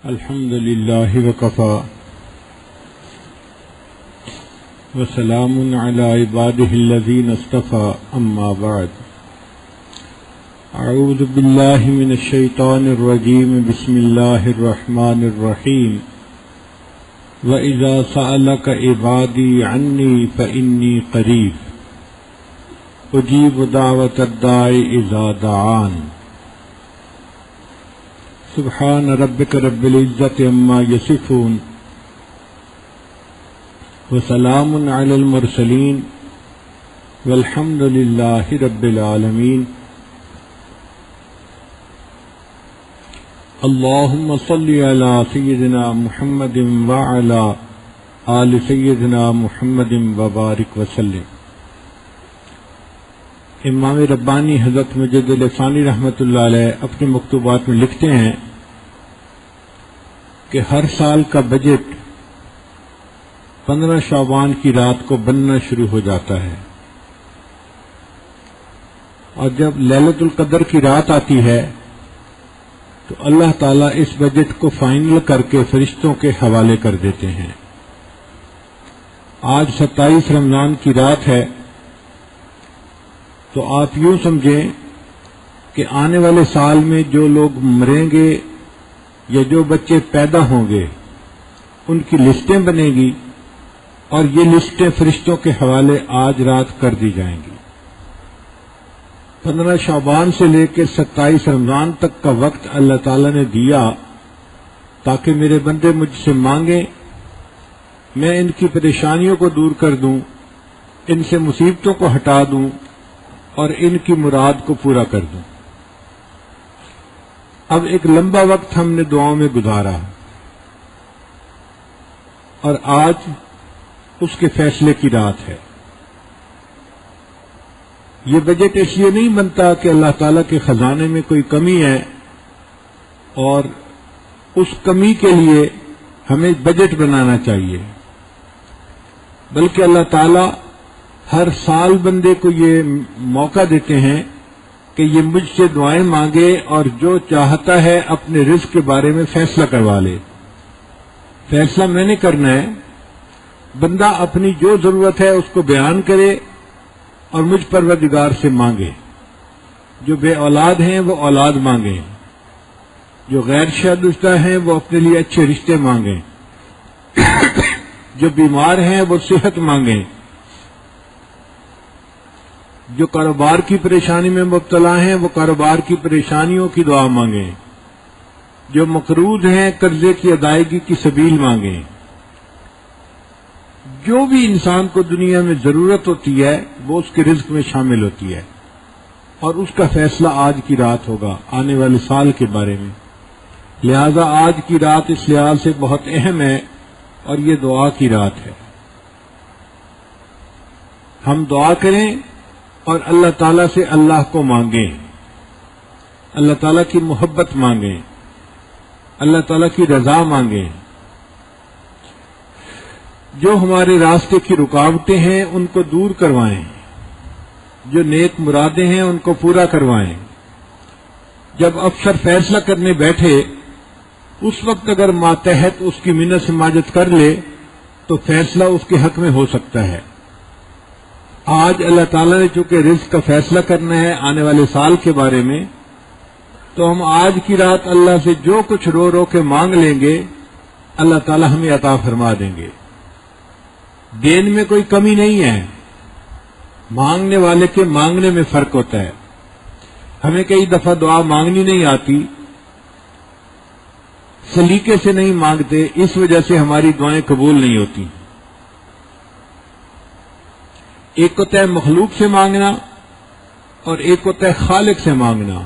الحمد لله وكفى وسلام على عباده الذين اصطفى أما بعد أعوذ بالله من الشيطان الرجيم بسم الله الرحمن الرحيم وإذا سألك عبادي عني فإني قريب أجيب دعوة الداعي إذا دعان سبحان ربك رب العزة عما يصفون وسلام على المرسلين والحمد لله رب العالمين اللهم صل على سيدنا محمد وعلى آل سيدنا محمد وبارك وسلم۔ امام ربانی حضرت مجد لسانی رحمۃ اللہ علیہ اپنے مکتوبات میں لکھتے ہیں کہ ہر سال کا بجٹ 15 شعبان کی رات کو بننا شروع ہو جاتا ہے، اور جب لیلۃ القدر کی رات آتی ہے تو اللہ تعالیٰ اس بجٹ کو فائنل کر کے فرشتوں کے حوالے کر دیتے ہیں۔ آج 27 رمضان کی رات ہے، تو آپ یوں سمجھیں کہ آنے والے سال میں جو لوگ مریں گے یا جو بچے پیدا ہوں گے ان کی لسٹیں بنے گی، اور یہ لسٹیں فرشتوں کے حوالے آج رات کر دی جائیں گی۔ 15 شعبان سے لے کے 27 رمضان تک کا وقت اللہ تعالیٰ نے دیا تاکہ میرے بندے مجھ سے مانگیں، میں ان کی پریشانیوں کو دور کر دوں، ان سے مصیبتوں کو ہٹا دوں اور ان کی مراد کو پورا کر دوں۔ اب ایک لمبا وقت ہم نے دعاؤں میں گزارا، اور آج اس کے فیصلے کی رات ہے۔ یہ بجٹ اس لیے نہیں بنتا کہ اللہ تعالیٰ کے خزانے میں کوئی کمی ہے اور اس کمی کے لیے ہمیں بجٹ بنانا چاہیے، بلکہ اللہ تعالیٰ ہر سال بندے کو یہ موقع دیتے ہیں کہ یہ مجھ سے دعائیں مانگے اور جو چاہتا ہے اپنے رزق کے بارے میں فیصلہ کروا لے۔ فیصلہ میں نے کرنا ہے، بندہ اپنی جو ضرورت ہے اس کو بیان کرے اور مجھ پروردگار سے مانگے۔ جو بے اولاد ہیں وہ اولاد مانگیں، جو غیر شادیشدہ ہیں وہ اپنے لیے اچھے رشتے مانگیں، جو بیمار ہیں وہ صحت مانگیں، جو کاروبار کی پریشانی میں مبتلا ہیں وہ کاروبار کی پریشانیوں کی دعا مانگیں، جو مقروض ہیں قرضے کی ادائیگی کی سبیل مانگیں۔ جو بھی انسان کو دنیا میں ضرورت ہوتی ہے وہ اس کے رزق میں شامل ہوتی ہے، اور اس کا فیصلہ آج کی رات ہوگا آنے والے سال کے بارے میں۔ لہذا آج کی رات اس لحاظ سے بہت اہم ہے، اور یہ دعا کی رات ہے۔ ہم دعا کریں اور اللہ تعالیٰ سے اللہ کو مانگیں، اللہ تعالیٰ کی محبت مانگیں، اللہ تعالیٰ کی رضا مانگیں۔ جو ہمارے راستے کی رکاوٹیں ہیں ان کو دور کروائیں، جو نیک مرادیں ہیں ان کو پورا کروائیں۔ جب افسر فیصلہ کرنے بیٹھے اس وقت اگر ماتحت اس کی منت سماجت کر لے تو فیصلہ اس کے حق میں ہو سکتا ہے۔ آج اللہ تعالیٰ نے چونکہ رزق کا فیصلہ کرنا ہے آنے والے سال کے بارے میں، تو ہم آج کی رات اللہ سے جو کچھ رو رو کے مانگ لیں گے اللہ تعالیٰ ہمیں عطا فرما دیں گے۔ دین میں کوئی کمی نہیں ہے، مانگنے والے کے مانگنے میں فرق ہوتا ہے۔ ہمیں کئی دفعہ دعا مانگنی نہیں آتی، سلیقے سے نہیں مانگتے، اس وجہ سے ہماری دعائیں قبول نہیں ہوتی۔ ایک ہوتا ہے مخلوق سے مانگنا اور ایک ہوتا ہے خالق سے مانگنا،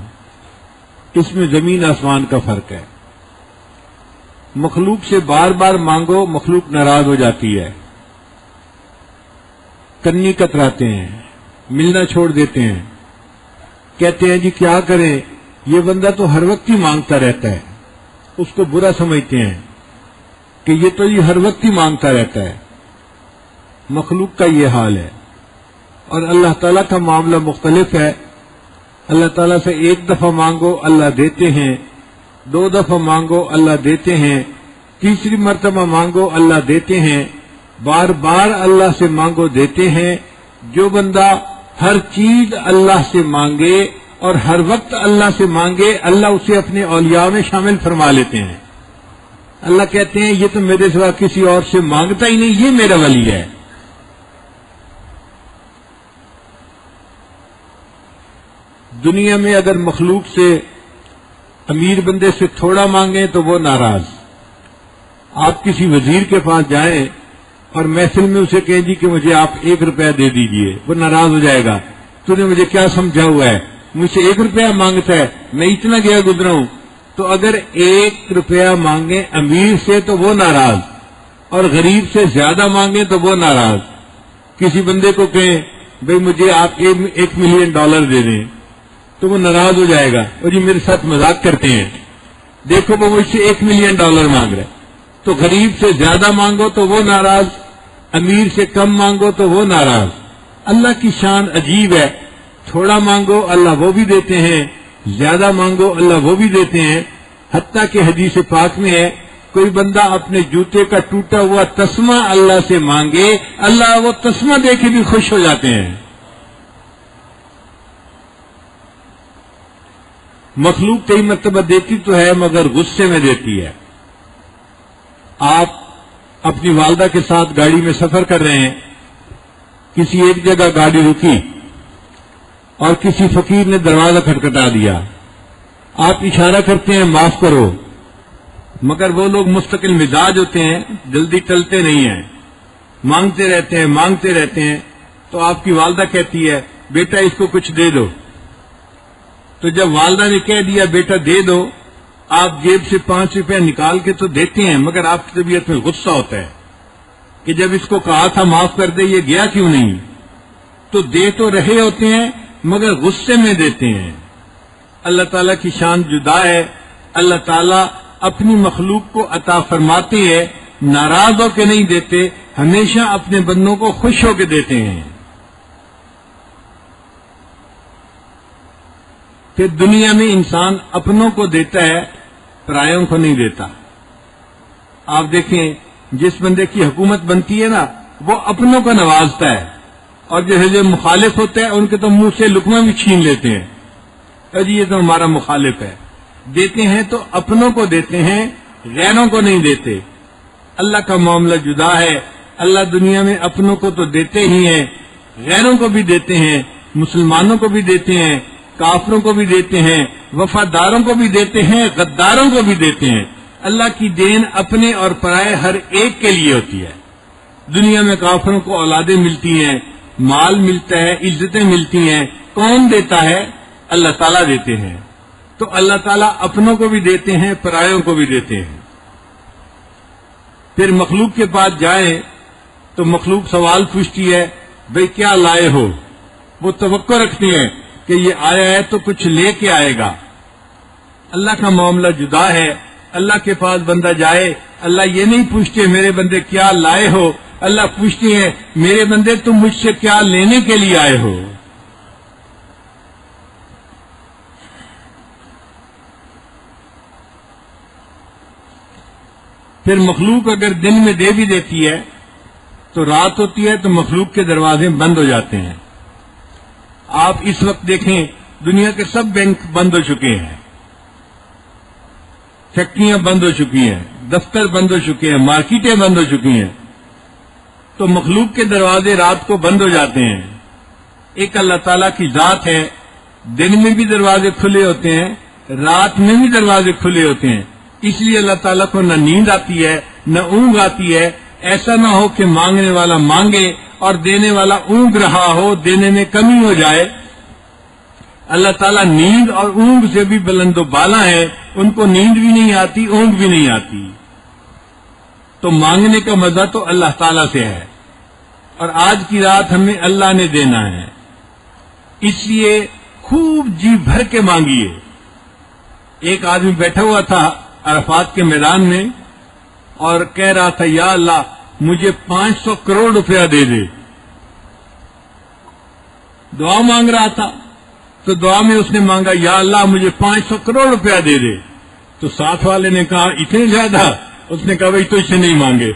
اس میں زمین آسمان کا فرق ہے۔ مخلوق سے بار بار مانگو، مخلوق ناراض ہو جاتی ہے، کنی کتراتے ہیں، ملنا چھوڑ دیتے ہیں، کہتے ہیں جی کیا کریں، یہ بندہ تو ہر وقت ہی مانگتا رہتا ہے، اس کو برا سمجھتے ہیں کہ یہ تو ہر وقت ہی مانگتا رہتا ہے۔ مخلوق کا یہ حال ہے، اور اللہ تعالیٰ کا معاملہ مختلف ہے۔ اللہ تعالیٰ سے ایک دفعہ مانگو اللہ دیتے ہیں، 2 دفعہ مانگو اللہ دیتے ہیں، تیسری مرتبہ مانگو اللہ دیتے ہیں، بار بار اللہ سے مانگو دیتے ہیں۔ جو بندہ ہر چیز اللہ سے مانگے اور ہر وقت اللہ سے مانگے، اللہ اسے اپنے اولیاء میں شامل فرما لیتے ہیں۔ اللہ کہتے ہیں یہ تو میرے سوا کسی اور سے مانگتا ہی نہیں، یہ میرا ولی ہے۔ دنیا میں اگر مخلوق سے امیر بندے سے تھوڑا مانگیں تو وہ ناراض۔ آپ کسی وزیر کے پاس جائیں اور محفل میں اسے کہیں جی کہ مجھے آپ 1 روپیہ دے دیجئے، وہ ناراض ہو جائے گا، تو نے مجھے کیا سمجھا ہوا ہے، مجھ سے 1 روپیہ مانگتا ہے، میں اتنا گیا گزرا ہوں۔ تو اگر 1 روپیہ مانگیں امیر سے تو وہ ناراض، اور غریب سے زیادہ مانگیں تو وہ ناراض۔ کسی بندے کو کہیں بھئی مجھے آپ $1 ملین دے دیں تو وہ ناراض ہو جائے گا، اور جی میرے ساتھ مذاق کرتے ہیں، دیکھو وہ مجھ سے $1 ملین مانگ رہا ہے۔ تو غریب سے زیادہ مانگو تو وہ ناراض، امیر سے کم مانگو تو وہ ناراض۔ اللہ کی شان عجیب ہے، تھوڑا مانگو اللہ وہ بھی دیتے ہیں، زیادہ مانگو اللہ وہ بھی دیتے ہیں۔ حتیٰ کہ حدیث پاک میں ہے کوئی بندہ اپنے جوتے کا ٹوٹا ہوا تسمہ اللہ سے مانگے، اللہ وہ تسمہ دے کے بھی خوش ہو جاتے ہیں۔ مخلوق کئی مرتبہ دیتی تو ہے مگر غصے میں دیتی ہے۔ آپ اپنی والدہ کے ساتھ گاڑی میں سفر کر رہے ہیں، کسی ایک جگہ گاڑی رکی اور کسی فقیر نے دروازہ کھٹکھٹا دیا، آپ اشارہ کرتے ہیں معاف کرو، مگر وہ لوگ مستقل مزاج ہوتے ہیں، جلدی ٹلتے نہیں ہیں، مانگتے رہتے ہیں۔ تو آپ کی والدہ کہتی ہے بیٹا اس کو کچھ دے دو۔ تو جب والدہ نے کہہ دیا بیٹا دے دو، آپ جیب سے 5 روپے نکال کے تو دیتے ہیں، مگر آپ کی طبیعت میں غصہ ہوتا ہے کہ جب اس کو کہا تھا معاف کر دے یہ گیا کیوں نہیں۔ تو دے تو رہے ہوتے ہیں مگر غصے میں دیتے ہیں۔ اللہ تعالیٰ کی شان جدا ہے، اللہ تعالیٰ اپنی مخلوق کو عطا فرماتے ہیں، ناراض ہو کے نہیں دیتے، ہمیشہ اپنے بندوں کو خوش ہو کے دیتے ہیں۔ پھر دنیا میں انسان اپنوں کو دیتا ہے، پرایوں کو نہیں دیتا۔ آپ دیکھیں جس بندے کی حکومت بنتی ہے نا وہ اپنوں کو نوازتا ہے، اور جو مخالف ہوتا ہے ان کے تو منہ سے لقمہ بھی چھین لیتے ہیں، جی یہ تو ہمارا مخالف ہے۔ دیتے ہیں تو اپنوں کو دیتے ہیں، غیروں کو نہیں دیتے۔ اللہ کا معاملہ جدا ہے، اللہ دنیا میں اپنوں کو تو دیتے ہی ہیں، غیروں کو بھی دیتے ہیں، مسلمانوں کو بھی دیتے ہیں، کافروں کو بھی دیتے ہیں، وفاداروں کو بھی دیتے ہیں، غداروں کو بھی دیتے ہیں۔ اللہ کی دین اپنے اور پرائے ہر ایک کے لیے ہوتی ہے۔ دنیا میں کافروں کو اولادیں ملتی ہیں، مال ملتا ہے، عزتیں ملتی ہیں، کون دیتا ہے؟ اللہ تعالیٰ دیتے ہیں۔ تو اللہ تعالیٰ اپنوں کو بھی دیتے ہیں، پرایوں کو بھی دیتے ہیں۔ پھر مخلوق کے پاس جائیں تو مخلوق سوال پوچھتی ہے بھئی کیا لائے ہو؟ وہ توقع رکھتے ہیں کہ یہ آیا ہے تو کچھ لے کے آئے گا۔ اللہ کا معاملہ جدا ہے، اللہ کے پاس بندہ جائے اللہ یہ نہیں پوچھتے میرے بندے کیا لائے ہو، اللہ پوچھتے ہیں میرے بندے تم مجھ سے کیا لینے کے لیے آئے ہو۔ پھر مخلوق اگر دن میں دے بھی دیتی ہے تو رات ہوتی ہے تو مخلوق کے دروازے بند ہو جاتے ہیں۔ آپ اس وقت دیکھیں دنیا کے سب بینک بند ہو چکے ہیں، فیکٹریاں بند ہو چکی ہیں، دفتر بند ہو چکے ہیں، مارکیٹیں بند ہو چکی ہیں، تو مخلوق کے دروازے رات کو بند ہو جاتے ہیں۔ ایک اللہ تعالیٰ کی ذات ہے، دن میں بھی دروازے کھلے ہوتے ہیں، رات میں بھی دروازے کھلے ہوتے ہیں۔ اس لیے اللہ تعالیٰ کو نہ نیند آتی ہے نہ اونگ آتی ہے۔ ایسا نہ ہو کہ مانگنے والا مانگے اور دینے والا اونگ رہا ہو، دینے میں کمی ہو جائے۔ اللہ تعالیٰ نیند اور اونگ سے بھی بلند و بالا ہے، ان کو نیند بھی نہیں آتی، اونگ بھی نہیں آتی۔ تو مانگنے کا مزہ تو اللہ تعالیٰ سے ہے، اور آج کی رات ہمیں اللہ نے دینا ہے، اس لیے خوب جی بھر کے مانگیے۔ ایک آدمی بیٹھا ہوا تھا عرفات کے میدان میں اور کہہ رہا تھا یا اللہ مجھے 500 کروڑ روپیہ دے دے۔ دعا مانگ رہا تھا تو دعا میں اس نے مانگا یا اللہ مجھے 500 کروڑ روپیہ دے دے۔ تو ساتھ والے نے کہا اتنے زیادہ؟ اس نے کہا بھائی تجھ سے نہیں مانگے،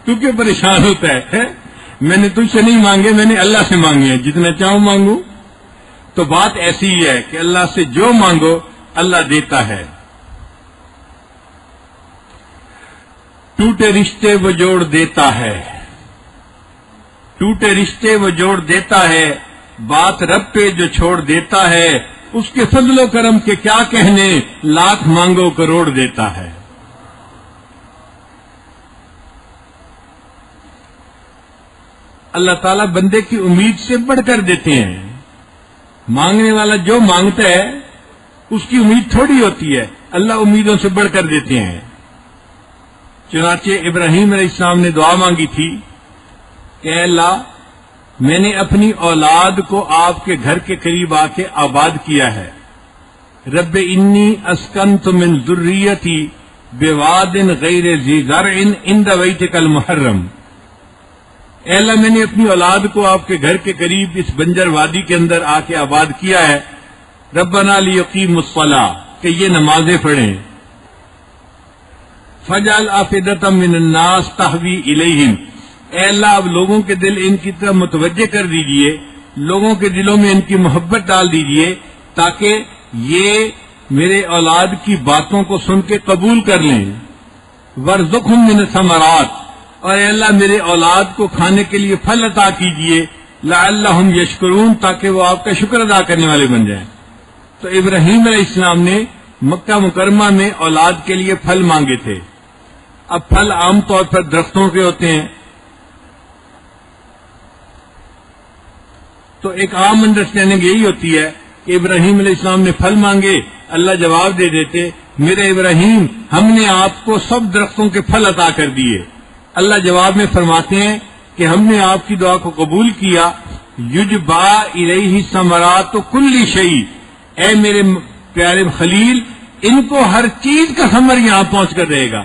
تو کیوں پریشان ہوتا ہے؟ میں نے تجھ سے نہیں مانگے، میں نے اللہ سے مانگے ہیں، جتنا چاہوں مانگوں۔ تو بات ایسی ہی ہے کہ اللہ سے جو مانگو اللہ دیتا ہے۔ ٹوٹے رشتے وہ جوڑ دیتا ہے، ٹوٹے رشتے وہ جوڑ دیتا ہے، بات رب پہ جو چھوڑ دیتا ہے، اس کے فضل و کرم کے کیا کہنے، لاکھ مانگو کروڑ دیتا ہے۔ اللہ تعالیٰ بندے کی امید سے بڑھ کر دیتے ہیں۔ مانگنے والا جو مانگتا ہے اس کی امید تھوڑی ہوتی ہے، اللہ امیدوں سے بڑھ کر دیتے ہیں۔ چنانچہ ابراہیم علیہ السلام نے دعا مانگی تھی کہ اے اللہ، میں نے اپنی اولاد کو آپ کے گھر کے قریب آ کے آباد کیا ہے۔ رب انی اسکنت من ذریتی بواد غیر ذی زرع عند بیتک المحرم۔ اے اللہ، میں نے اپنی اولاد کو آپ کے گھر کے قریب اس بنجر وادی کے اندر آ کے آباد کیا ہے۔ ربنا لیقیموا الصلاۃ، کہ یہ نمازیں پڑھیں۔ فجعل افئدۃ من الناس تہوی الیہم، اے اللہ اب لوگوں کے دل ان کی طرف متوجہ کر دیجئے، لوگوں کے دلوں میں ان کی محبت ڈال دیجئے، تاکہ یہ میرے اولاد کی باتوں کو سن کے قبول کر لیں۔ وارزقہم من الثمرات، اور اے اللہ میرے اولاد کو کھانے کے لیے پھل عطا کیجئے، لعلہم یشکرون، تاکہ وہ آپ کا شکر ادا کرنے والے بن جائیں۔ تو ابراہیم علیہ السلام نے مکہ مکرمہ میں اولاد کے لیے پھل مانگے تھے۔ اب پھل عام طور پر درختوں کے ہوتے ہیں، تو ایک عام انڈرسٹینڈنگ یہی ہوتی ہے کہ ابراہیم علیہ السلام نے پھل مانگے، اللہ جواب دے دیتے میرے ابراہیم ہم نے آپ کو سب درختوں کے پھل عطا کر دیے۔ اللہ جواب میں فرماتے ہیں کہ ہم نے آپ کی دعا کو قبول کیا۔ یجبا الیہ ثمرات کل شیء، اے میرے پیارے خلیل ان کو ہر چیز کا ثمر یہاں پہنچ کر رہے گا۔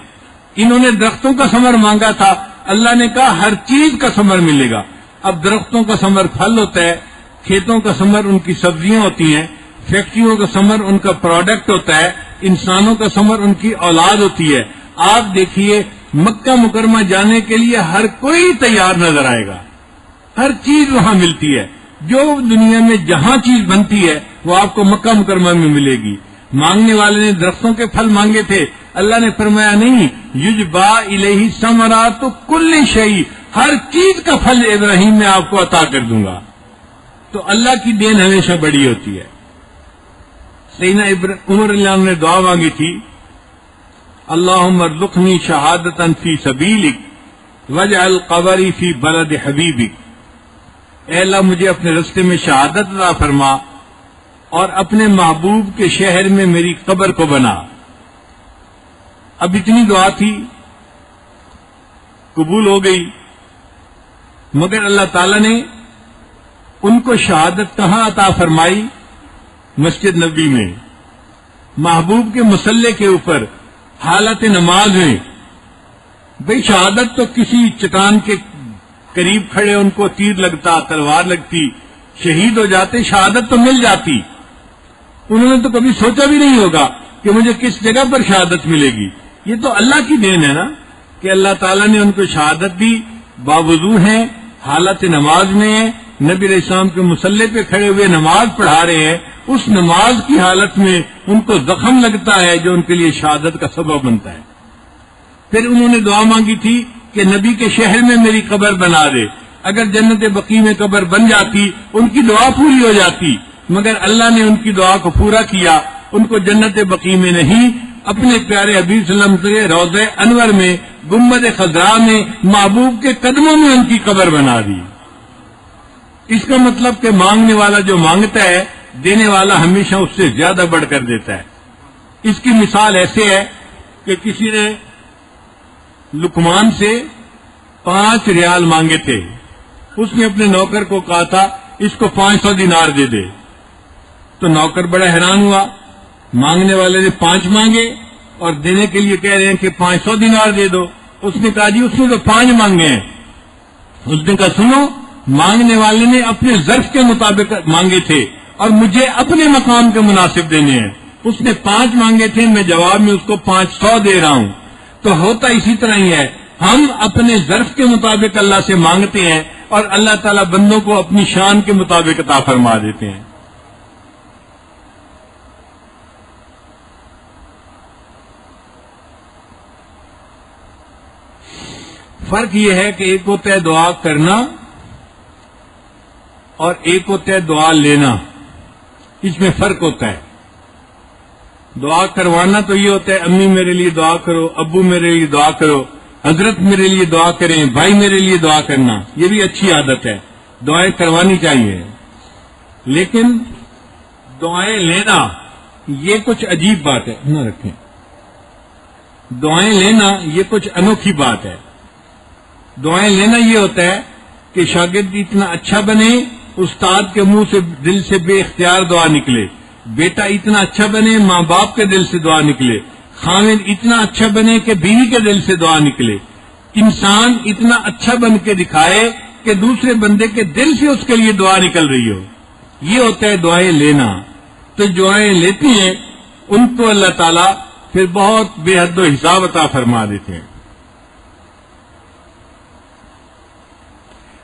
انہوں نے درختوں کا ثمر مانگا تھا، اللہ نے کہا ہر چیز کا ثمر ملے گا۔ اب درختوں کا ثمر پھل ہوتا ہے، کھیتوں کا ثمر ان کی سبزیاں ہوتی ہیں، فیکٹریوں کا ثمر ان کا پروڈکٹ ہوتا ہے، انسانوں کا ثمر ان کی اولاد ہوتی ہے۔ آپ دیکھیے مکہ مکرمہ جانے کے لیے ہر کوئی تیار نظر آئے گا، ہر چیز وہاں ملتی ہے، جو دنیا میں جہاں چیز بنتی ہے وہ آپ کو مکہ مکرمہ میں ملے گی۔ مانگنے والے نے درختوں کے پھل مانگے تھے، اللہ نے فرمایا نہیں، یجبا الیہ ثمرات کل شیء، ہر چیز کا پھل ابراہیم میں آپ کو عطا کر دوں گا۔ تو اللہ کی دین ہمیشہ بڑی ہوتی ہے۔ سیدنا عمر اللہ عنہ نے دعا مانگی تھی، اللہم ارزقنی شہادتا فی سبیلک واجعل قبری فی بلد حبیبک، اے اللہ مجھے اپنے رستے میں شہادت عطا فرما اور اپنے محبوب کے شہر میں میری قبر کو بنا۔ اب اتنی دعا تھی، قبول ہو گئی، مگر اللہ تعالی نے ان کو شہادت کہاں عطا فرمائی؟ مسجد نبی میں، محبوب کے مصلی کے اوپر، حالت نماز میں۔ بھئی شہادت تو کسی چٹان کے قریب کھڑے ان کو تیر لگتا، تلوار لگتی، شہید ہو جاتے، شہادت تو مل جاتی۔ انہوں نے تو کبھی سوچا بھی نہیں ہوگا کہ مجھے کس جگہ پر شہادت ملے گی۔ یہ تو اللہ کی دین ہے نا کہ اللہ تعالیٰ نے ان کو شہادت دی، باوضو ہیں، حالت نماز میں ہیں، نبی علیہ السلام کے مصلی پہ کھڑے ہوئے نماز پڑھا رہے ہیں، اس نماز کی حالت میں ان کو زخم لگتا ہے جو ان کے لیے شہادت کا سبب بنتا ہے۔ پھر انہوں نے دعا مانگی تھی کہ نبی کے شہر میں میری قبر بنا دے۔ اگر جنت بقیع میں قبر بن جاتی ان کی دعا پوری ہو جاتی، مگر اللہ نے ان کی دعا کو پورا کیا، ان کو جنت بقیع میں نہیں، اپنے پیارے حبیب صلی اللہ علیہ وسلم کے روضہ انور میں، گنبد خضراء میں، محبوب کے قدموں میں ان کی قبر بنا دی۔ اس کا مطلب کہ مانگنے والا جو مانگتا ہے، دینے والا ہمیشہ اس سے زیادہ بڑھ کر دیتا ہے۔ اس کی مثال ایسے ہے کہ کسی نے لقمان سے 5 ریال مانگے تھے، اس نے اپنے نوکر کو کہا تھا اس کو 500 دینار دے دے، تو نوکر بڑا حیران ہوا، مانگنے والے نے 5 مانگے اور دینے کے لیے کہہ رہے ہیں کہ 500 دینار دے دو۔ اس نے کہا جی اس نے تو 5 مانگے ہیں۔ اس نے کہا سنو، مانگنے والے نے اپنے ظرف کے مطابق مانگے تھے اور مجھے اپنے مقام کے مناسب دینے ہیں، اس نے 5 مانگے تھے، میں جواب میں اس کو 500 دے رہا ہوں. تو ہوتا اسی طرح ہی ہے، ہم اپنے ظرف کے مطابق اللہ سے مانگتے ہیں اور اللہ تعالیٰ بندوں کو اپنی شان کے مطابق عطا فرما دیتے ہیں. فرق یہ ہے کہ ایک ہوتا ہے دعا کرنا اور ایک ہوتا ہے دعا لینا. اس میں فرق ہوتا ہے. دعا کروانا تو یہ ہوتا ہے امی میرے لیے دعا کرو، ابو میرے لیے دعا کرو، حضرت میرے لیے دعا کریں، بھائی میرے لیے دعا کرنا. یہ بھی اچھی عادت ہے، دعائیں کروانی چاہیے. لیکن دعائیں لینا یہ کچھ عجیب بات ہے. نہ رکھیں. دعائیں لینا یہ کچھ انوکھی بات ہے. دعائیں لینا یہ ہوتا ہے کہ شاگرد اتنا اچھا بنے، استاد کے منہ سے دل سے بے اختیار دعا نکلے، بیٹا اتنا اچھا بنے، ماں باپ کے دل سے دعا نکلے، خاوند اتنا اچھا بنے کہ بیوی کے دل سے دعا نکلے، انسان اتنا اچھا بن کے دکھائے کہ دوسرے بندے کے دل سے اس کے لیے دعا نکل رہی ہو. یہ ہوتا ہے دعائیں لینا. تو دعائیں لیتی ہیں ان کو اللہ تعالیٰ پھر بہت بے حد و حساب عطا فرما دیتے ہیں.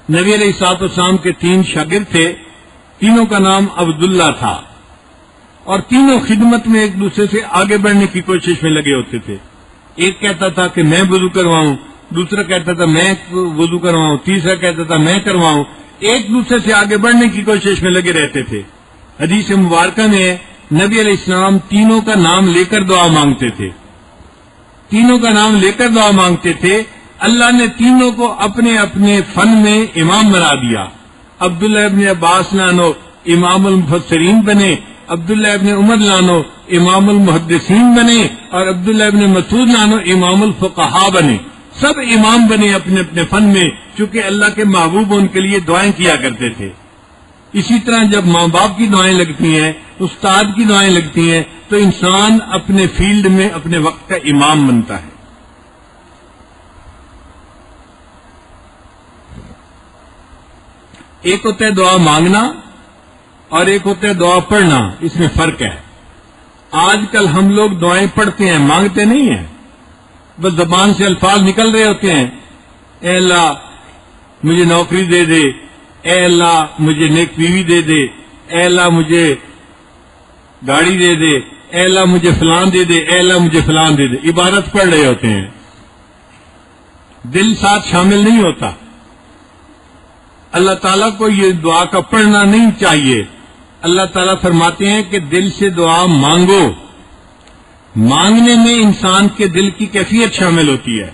نبی علیہ الصلوۃ والسلام کے 3 شاگرد تھے، تینوں کا نام عبداللہ تھا اور تینوں خدمت میں ایک دوسرے سے آگے بڑھنے کی کوشش میں لگے ہوتے تھے. ایک کہتا تھا کہ میں وضو کرواؤں، دوسرا کہتا تھا میں وضو کرواؤں، تیسرا کہتا تھا میں کرواؤں. ایک دوسرے سے آگے بڑھنے کی کوشش میں لگے رہتے تھے. حدیث مبارکہ میں نبی علیہ السلام تینوں کا نام لے کر دعا مانگتے تھے. تینوں کا نام لے کر دعا مانگتے تھے. اللہ نے تینوں کو اپنے اپنے فن میں امام بنا دیا. عبداللہ ابن عباس لانو امام المفسرین بنے، عبداللہ ابن عمر لانو امام المحدثین بنے اور عبداللہ ابن مسعود لانو امام الفقہاء بنے. سب امام بنے اپنے اپنے فن میں، چونکہ اللہ کے محبوب ان کے لیے دعائیں کیا کرتے تھے. اسی طرح جب ماں باپ کی دعائیں لگتی ہیں، استاد کی دعائیں لگتی ہیں، تو انسان اپنے فیلڈ میں اپنے وقت کا امام بنتا ہے. ایک ہوتا ہے دعا مانگنا اور ایک ہوتا ہے دعا پڑھنا. اس میں فرق ہے. آج کل ہم لوگ دعائیں پڑھتے ہیں، مانگتے نہیں ہیں. بس زبان سے الفاظ نکل رہے ہوتے ہیں، اے اللہ مجھے نوکری دے دے، اے اللہ مجھے نیک بیوی دے دے، اے اللہ مجھے گاڑی دے دے، اے اللہ مجھے فلان دے دے، اے اللہ مجھے فلان دے دے. عبادت پڑھ رہے ہوتے ہیں، دل ساتھ شامل نہیں ہوتا. اللہ تعالیٰ کو یہ دعا کا پڑھنا نہیں چاہیے. اللہ تعالیٰ فرماتے ہیں کہ دل سے دعا مانگو. مانگنے میں انسان کے دل کی کیفیت شامل ہوتی ہے.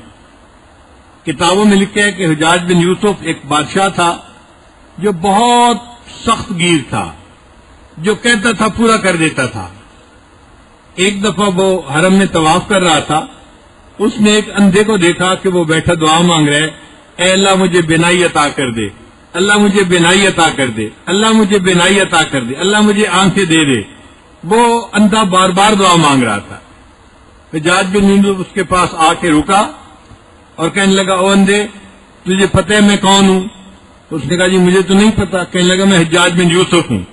کتابوں میں لکھا ہے کہ حجاج بن یوسف ایک بادشاہ تھا جو بہت سخت گیر تھا، جو کہتا تھا پورا کر دیتا تھا. ایک دفعہ وہ حرم میں طواف کر رہا تھا. اس نے ایک اندھے کو دیکھا کہ وہ بیٹھا دعا مانگ رہا ہے، اے اللہ مجھے بینائی عطا کر دے، اللہ مجھے بینائی عطا کر دے، اللہ مجھے بینائی عطا کر دے، اللہ مجھے آنکھیں دے دے. وہ اندھا بار بار دعا مانگ رہا تھا. حجاج بن یوسف اس کے پاس آ کے رکا اور کہنے لگا، او اندھے تجھے پتہ ہے میں کون ہوں؟ اس نے کہا جی مجھے تو نہیں پتا. کہنے لگا میں حجاج بن یوسف ہوں.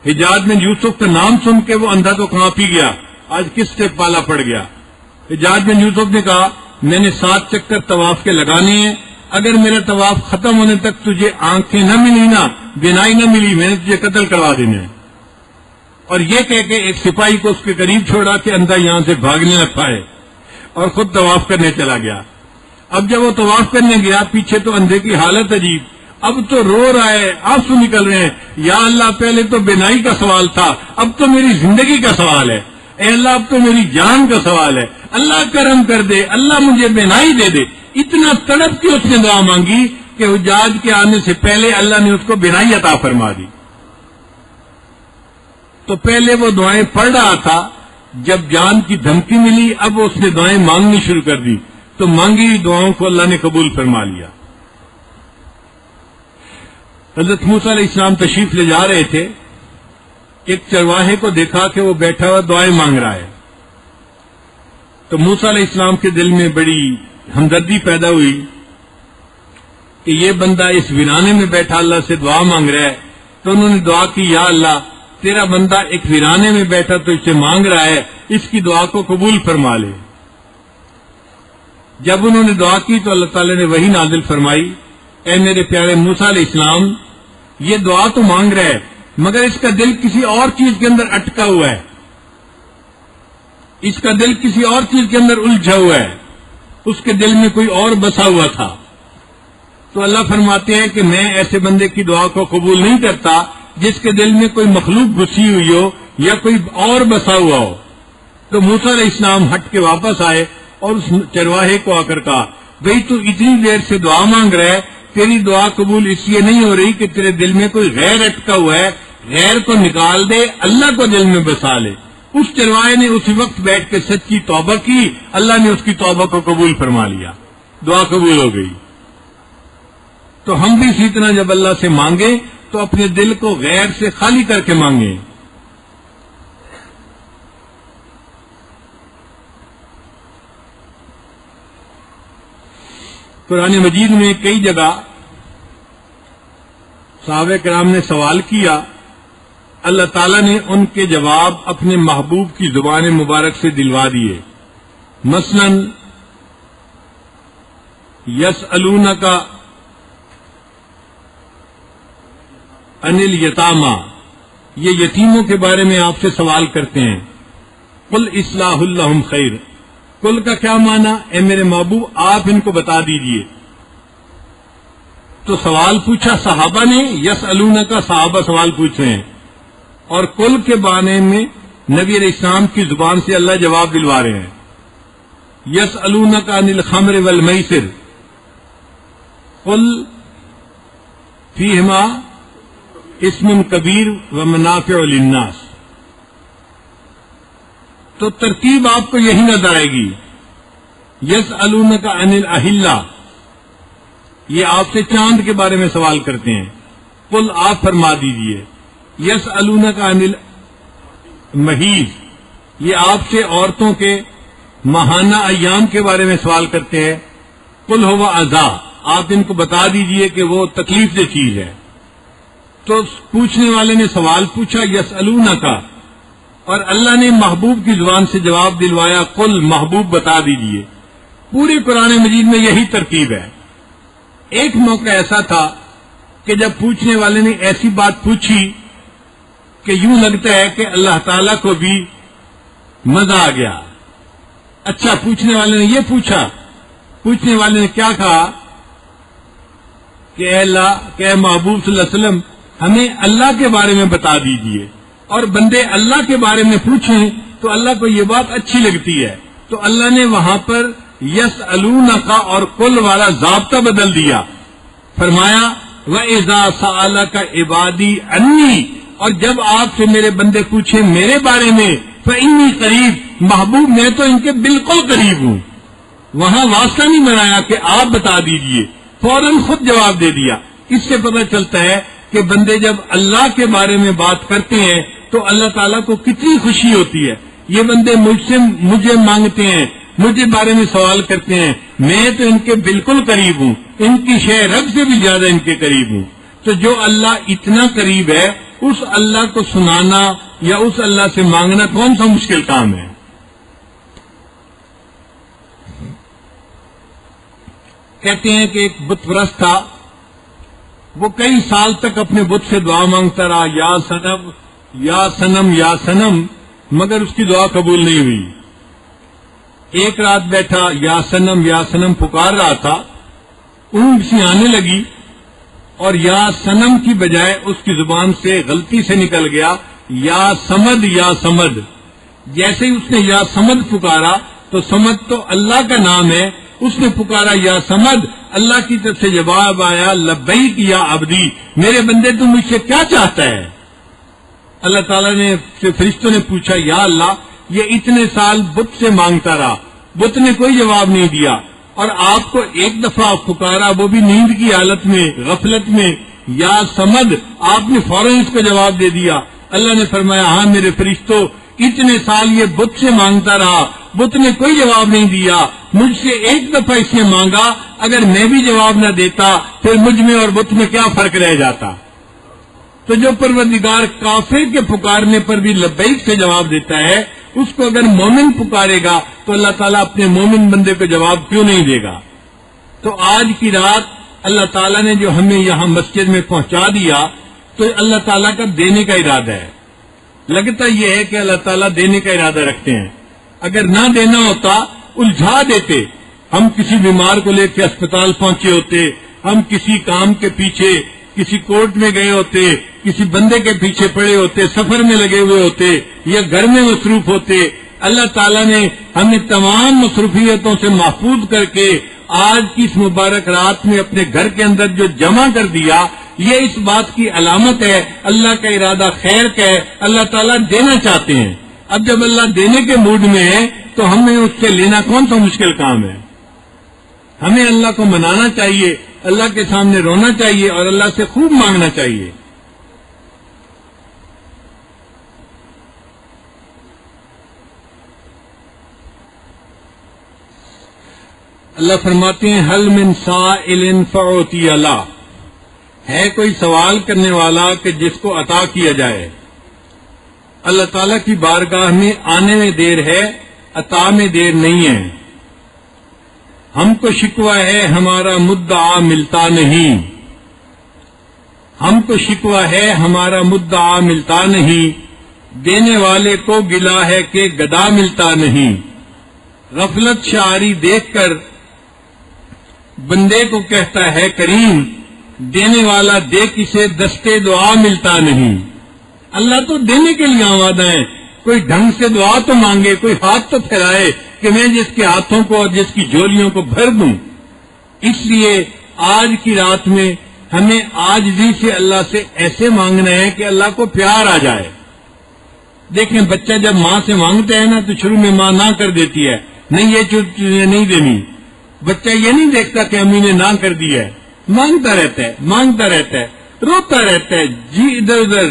حجاج بن یوسف کا نام سن کے وہ اندھا تو کانپ ہی گیا، آج کس سے پالا پڑ گیا. حجاج بن یوسف نے کہا میں نے 7 چکر طواف کے لگانے ہیں، اگر میرا طواف ختم ہونے تک تجھے آنکھیں نہ ملی نا، بینائی نہ ملی، میں نے تجھے قتل کروا دینا ہے. اور یہ کہہ کے ایک سپاہی کو اس کے قریب چھوڑا کہ اندھا یہاں سے بھاگنے نہ پائے، اور خود طواف کرنے چلا گیا. اب جب وہ طواف کرنے گیا، پیچھے تو اندھے کی حالت عجیب، اب تو رو رہا ہے، آنسو نکل رہے ہیں. یا اللہ پہلے تو بینائی کا سوال تھا، اب تو میری زندگی کا سوال ہے. اے اللہ اب تو میری جان کا سوال ہے، اللہ کرم کر دے، اللہ مجھے بینائی دے دے. اتنا تڑپ کے اس نے دعا مانگی کہ حجاج کے آنے سے پہلے اللہ نے اس کو بینائی عطا فرما دی. تو پہلے وہ دعائیں پڑھ رہا تھا، جب جان کی دھمکی ملی اب اس نے دعائیں مانگنی شروع کر دی، تو مانگی ہوئی دعاؤں کو اللہ نے قبول فرما لیا. حضرت موسیٰ علیہ السلام تشریف لے جا رہے تھے. ایک چرواہے کو دیکھا کہ وہ بیٹھا ہوا دعائیں مانگ رہا ہے. تو موسیٰ علیہ السلام کے دل میں بڑی ہمدردی پیدا ہوئی کہ یہ بندہ اس ویرانے میں بیٹھا اللہ سے دعا مانگ رہا ہے. تو انہوں نے دعا کی، یا اللہ تیرا بندہ ایک ویرانے میں بیٹھا تو اس سے مانگ رہا ہے، اس کی دعا کو قبول فرما لے۔ جب انہوں نے دعا کی تو اللہ تعالی نے وہی نازل فرمائی، اے میرے پیارے موسیٰ علیہ السلام، یہ دعا تو مانگ رہا ہے مگر اس کا دل کسی اور چیز کے اندر اٹکا ہوا ہے، اس کا دل کسی اور چیز کے اندر الجھا ہوا ہے، اس کے دل میں کوئی اور بسا ہوا تھا۔ تو اللہ فرماتے ہیں کہ میں ایسے بندے کی دعا کو قبول نہیں کرتا جس کے دل میں کوئی مخلوق گھسی ہوئی ہو یا کوئی اور بسا ہوا ہو۔ تو موسیٰ علیہ السلام ہٹ کے واپس آئے اور اس چرواہے کو آ کر کہا، بھئی تو اتنی دیر سے دعا مانگ رہا ہے، تیری دعا قبول اس لیے نہیں ہو رہی کہ تیرے دل میں کوئی غیر اٹکا ہوا ہے، غیر کو نکال دے، اللہ کو دل میں بسا لے۔ اس چرواہے نے اسی وقت بیٹھ کے سچی توبہ کی، اللہ نے اس کی توبہ کو قبول فرما لیا، دعا قبول ہو گئی۔ تو ہم بھی اسی طرح جب اللہ سے مانگیں تو اپنے دل کو غیر سے خالی کر کے مانگیں۔ قرآن مجید میں کئی جگہ صحابہ کرام نے سوال کیا، اللہ تعالیٰ نے ان کے جواب اپنے محبوب کی زبان مبارک سے دلوا دیے۔ مثلا یسألونک عن الیتامی، یہ یتیموں کے بارے میں آپ سے سوال کرتے ہیں، قل اصلاح لہم خیر، قل کا کیا معنی؟ اے میرے محبوب آپ ان کو بتا دیجئے۔ تو سوال پوچھا صحابہ نے، یسألونک صحابہ سوال پوچھ رہے ہیں، اور قل کے بارے میں نبی علیہ السلام کی زبان سے اللہ جواب دلوا رہے ہیں۔ یسألونک عن الخمر والمیسر قل فیہما اسم کبیر ومنافع للناس۔ تو ترتیب آپ کو یہی نظر آئے گی، یسألونک عن الاہلہ، یہ آپ سے چاند کے بارے میں سوال کرتے ہیں، قل آپ فرما دیجئے۔ یسألونک عن المحیض، یہ آپ سے عورتوں کے ماہانہ ایام کے بارے میں سوال کرتے ہیں، قل هو اذی، آپ ان کو بتا دیجئے کہ وہ تکلیف دہ چیز ہے۔ تو پوچھنے والے نے سوال پوچھا یسألونک، اور اللہ نے محبوب کی زبان سے جواب دلوایا، قل، محبوب بتا دیجئے۔ پوری قرآن مجید میں یہی ترتیب ہے۔ ایک موقع ایسا تھا کہ جب پوچھنے والے نے ایسی بات پوچھی کہ یوں لگتا ہے کہ اللہ تعالیٰ کو بھی مزہ آ گیا۔ اچھا، پوچھنے والے نے یہ پوچھا، پوچھنے والے نے کیا کہا کہ اے اللہ، کہ اے محبوب صلی اللہ علیہ وسلم، ہمیں اللہ کے بارے میں بتا دیجئے۔ اور بندے اللہ کے بارے میں پوچھیں تو اللہ کو یہ بات اچھی لگتی ہے، تو اللہ نے وہاں پر یسألونک اور قل والا ضابطہ بدل دیا، فرمایا وَإِذَا سَأَلَكَ عِبَادِي عَنِّي، اور جب آپ سے میرے بندے پوچھیں میرے بارے میں، فَإِنِّي قریب، محبوب میں تو ان کے بالکل قریب ہوں۔ وہاں واسطہ نہیں بنایا کہ آپ بتا دیجئے، فوراً خود جواب دے دیا۔ اس سے پتہ چلتا ہے کہ بندے جب اللہ کے بارے میں بات کرتے ہیں تو اللہ تعالیٰ کو کتنی خوشی ہوتی ہے۔ یہ بندے مجھے مانگتے ہیں، مجھے بارے میں سوال کرتے ہیں، میں تو ان کے بالکل قریب ہوں، ان کی شے رب سے بھی زیادہ ان کے قریب ہوں۔ تو جو اللہ اتنا قریب ہے، اس اللہ کو سنانا یا اس اللہ سے مانگنا کون سا مشکل کام ہے؟ کہتے ہیں کہ ایک بت پرست تھا، وہ کئی سال تک اپنے بت سے دعا مانگتا رہا، یا صنم یا صنم یا صنم، مگر اس کی دعا قبول نہیں ہوئی۔ ایک رات بیٹھا یا صنم پکار رہا تھا، اونگ سی آنے لگی اور یا صنم کی بجائے اس کی زبان سے غلطی سے نکل گیا یا سمد یا سمد۔ جیسے ہی اس نے یا سمد پکارا تو سمد تو اللہ کا نام ہے، اس نے پکارا یا سمد، اللہ کی طرف سے جواب آیا لبیک یا عبدی، میرے بندے تو مجھ سے کیا چاہتا ہے؟ اللہ تعالیٰ نے فرشتوں نے پوچھا، یا اللہ، یہ اتنے سال بت سے مانگتا رہا، بت نے کوئی جواب نہیں دیا، اور آپ کو ایک دفعہ پکارا وہ بھی نیند کی حالت میں، غفلت میں، یا سمد، آپ نے فوراً اس کو جواب دے دیا۔ اللہ نے فرمایا، ہاں میرے فرشتوں، اتنے سال یہ بت سے مانگتا رہا، بت نے کوئی جواب نہیں دیا، مجھ سے ایک دفعہ اس نے مانگا، اگر میں بھی جواب نہ دیتا پھر مجھ میں اور بت میں کیا فرق رہ جاتا؟ تو جو پروردگار کافر کے پکارنے پر بھی لبیک سے جواب دیتا ہے، اس کو اگر مومن پکارے گا تو اللہ تعالیٰ اپنے مومن بندے کو جواب کیوں نہیں دے گا؟ تو آج کی رات اللہ تعالیٰ نے جو ہمیں یہاں مسجد میں پہنچا دیا تو اللہ تعالیٰ کا دینے کا ارادہ ہے. لگتا یہ ہے کہ اللہ تعالیٰ دینے کا ارادہ رکھتے ہیں. اگر نہ دینا ہوتا الجھا دیتے. ہم کسی بیمار کو لے کے اسپتال پہنچے ہوتے، ہم کسی کام کے پیچھے کسی کورٹ میں گئے ہوتے، کسی بندے کے پیچھے پڑے ہوتے، سفر میں لگے ہوئے ہوتے یا گھر میں مصروف ہوتے. اللہ تعالیٰ نے ہمیں تمام مصروفیتوں سے محفوظ کر کے آج کی اس مبارک رات میں اپنے گھر کے اندر جو جمع کر دیا، یہ اس بات کی علامت ہے اللہ کا ارادہ خیر کا ہے. اللہ تعالیٰ دینا چاہتے ہیں. اب جب اللہ دینے کے موڈ میں ہے تو ہمیں اس سے لینا کون سا مشکل کام ہے؟ ہمیں اللہ کو منانا چاہیے، اللہ کے سامنے رونا چاہیے اور اللہ سے خوب مانگنا چاہیے. اللہ فرماتے ہیں حل من سائل فعطی له، ہے کوئی سوال کرنے والا کہ جس کو عطا کیا جائے. اللہ تعالیٰ کی بارگاہ میں آنے میں دیر ہے، عطا میں دیر نہیں ہے. ہم کو شکوہ ہے ہمارا مدعا ملتا نہیں، ہم کو شکوہ ہے ہمارا مدعا ملتا نہیں، دینے والے کو گلہ ہے کہ گدا ملتا نہیں. غفلت شعاری دیکھ کر بندے کو کہتا ہے کریم، دینے والا دے کسے دستے دعا ملتا نہیں. اللہ تو دینے کے لیے آمادہ ہے، کوئی ڈھنگ سے دعا تو مانگے، کوئی ہاتھ تو پھیلائے کہ میں جس کے ہاتھوں کو اور جس کی جولیوں کو بھر دوں. اس لیے آج کی رات میں ہمیں عاجزی سے اللہ سے ایسے مانگنا ہے کہ اللہ کو پیار آ جائے. دیکھیں بچہ جب ماں سے مانگتا ہے نا تو شروع میں ماں نہ کر دیتی ہے، نہیں یہ چیزیں نہیں دینی. بچہ یہ نہیں دیکھتا کہ امی نے نہ کر دی ہے، مانگتا رہتا ہے، مانگتا رہتا ہے، روتا رہتا ہے، جی ادھر ادھر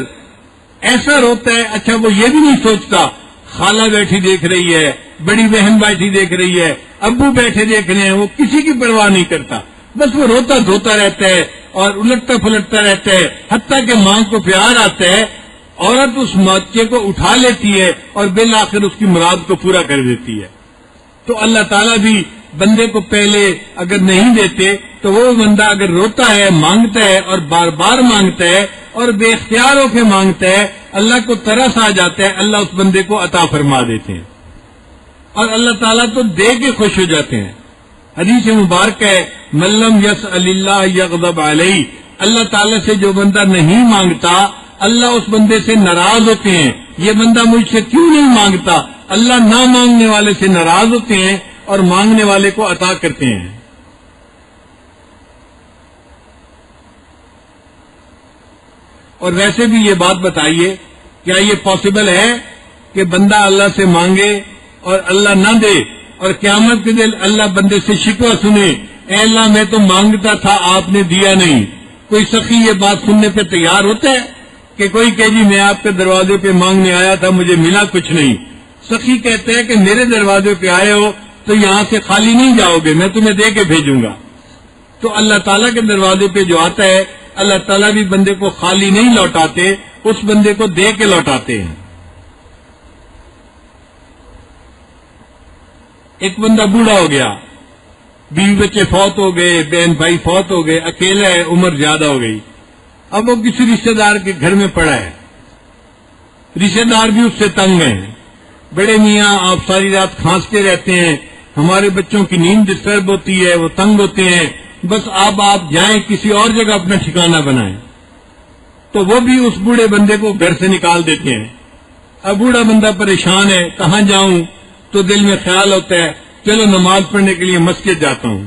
ایسا روتا ہے. اچھا وہ یہ بھی نہیں سوچتا خالہ بیٹھی دیکھ رہی ہے، بڑی بہن بیٹھی دیکھ رہی ہے، ابو بیٹھے دیکھ رہے ہیں، وہ کسی کی پرواہ نہیں کرتا. بس وہ روتا دھوتا رہتا ہے اور الٹتا پلٹتا رہتا ہے، حتیٰ کہ ماں کو پیار آتا ہے. عورت اس بچے کو اٹھا لیتی ہے اور بالآخر اس کی مراد کو پورا کر دیتی ہے. تو اللہ تعالیٰ بھی بندے کو پہلے اگر نہیں دیتے تو وہ بندہ اگر روتا ہے، مانگتا ہے اور بار بار مانگتا ہے اور بے اختیار ہو کے مانگتا ہے، اللہ کو ترس آ جاتا ہے، اللہ اس بندے کو عطا فرما دیتے ہیں اور اللہ تعالیٰ تو دے کے خوش ہو جاتے ہیں. حدیث مبارک ہے من لم یسأل اللہ یغضب علیہ، اللہ تعالیٰ سے جو بندہ نہیں مانگتا اللہ اس بندے سے ناراض ہوتے ہیں. یہ بندہ مجھ سے کیوں نہیں مانگتا؟ اللہ نہ مانگنے والے سے ناراض ہوتے ہیں اور مانگنے والے کو عطا کرتے ہیں. اور ویسے بھی یہ بات بتائیے، کیا یہ پاسبل ہے کہ بندہ اللہ سے مانگے اور اللہ نہ دے اور قیامت کے دن اللہ بندے سے شکوہ سنے، اے اللہ میں تو مانگتا تھا آپ نے دیا نہیں؟ کوئی سخی یہ بات سننے پہ تیار ہوتا ہے کہ کوئی کہ جی میں آپ کے دروازے پہ مانگنے آیا تھا مجھے ملا کچھ نہیں؟ سخی کہتے ہیں کہ میرے دروازے پہ آئے ہو تو یہاں سے خالی نہیں جاؤ گے، میں تمہیں دے کے بھیجوں گا. تو اللہ تعالیٰ کے دروازے پہ جو آتا ہے اللہ تعالیٰ بھی بندے کو خالی نہیں لوٹاتے، اس بندے کو دے کے لوٹاتے ہیں. ایک بندہ بوڑھا ہو گیا، بیوی بچے فوت ہو گئے، بہن بھائی فوت ہو گئے، اکیلا ہے، عمر زیادہ ہو گئی. اب وہ کسی رشتہ دار کے گھر میں پڑا ہے، رشتہ دار بھی اس سے تنگ ہیں. بڑے میاں آپ ساری رات کھانستے رہتے ہیں، ہمارے بچوں کی نیند ڈسٹرب ہوتی ہے، وہ تنگ ہوتے ہیں، بس آپ جائیں کسی اور جگہ اپنا ٹھکانہ بنائیں. تو وہ بھی اس بوڑھے بندے کو گھر سے نکال دیتے ہیں. اب بوڑھا بندہ پریشان ہے، کہاں جاؤں؟ تو دل میں خیال ہوتا ہے چلو نماز پڑھنے کے لیے مسجد جاتا ہوں.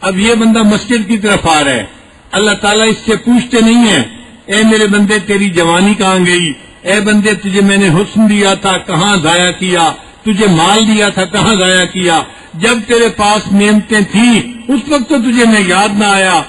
اب یہ بندہ مسجد کی طرف آ رہا ہے، اللہ تعالیٰ اس سے پوچھتے نہیں ہیں اے میرے بندے تیری جوانی کہاں گئی، اے بندے تجھے میں نے حسن دیا تھا کہاں ضائع کیا، تجھے مال دیا تھا کہاں ضائع کیا، جب تیرے پاس نعمتیں تھیں اس وقت تو تجھے میں یاد نہ آیا،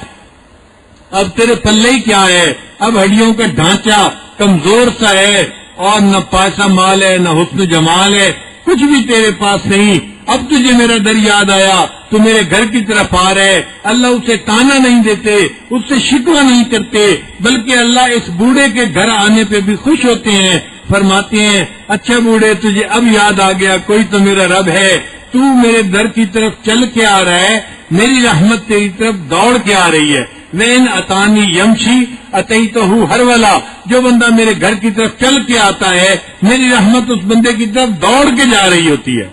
اب تیرے پلے ہی کیا ہے، اب ہڈیوں کا ڈھانچہ کمزور سا ہے اور نہ پیسہ مال ہے نہ حسن جمال ہے، کچھ بھی تیرے پاس نہیں. اب تجھے میرا در یاد آیا تو میرے گھر کی طرف آ رہے. اللہ اسے تانا نہیں دیتے, اس سے شکوہ نہیں کرتے, بلکہ اللہ اس بوڑھے کے گھر آنے پہ بھی خوش ہوتے ہیں. فرماتے ہیں اچھا بوڑھے تجھے اب یاد آ گیا کوئی تو میرا رب ہے, تو میرے در کی طرف چل کے آ رہا ہے, میری رحمت تیری طرف دوڑ کے آ رہی ہے. وین اتانی یمشی اتیتہ ہرولا, جو بندہ میرے گھر کی طرف چل کے آتا ہے میری رحمت اس بندے کی طرف دوڑ کے جا رہی ہوتی ہے.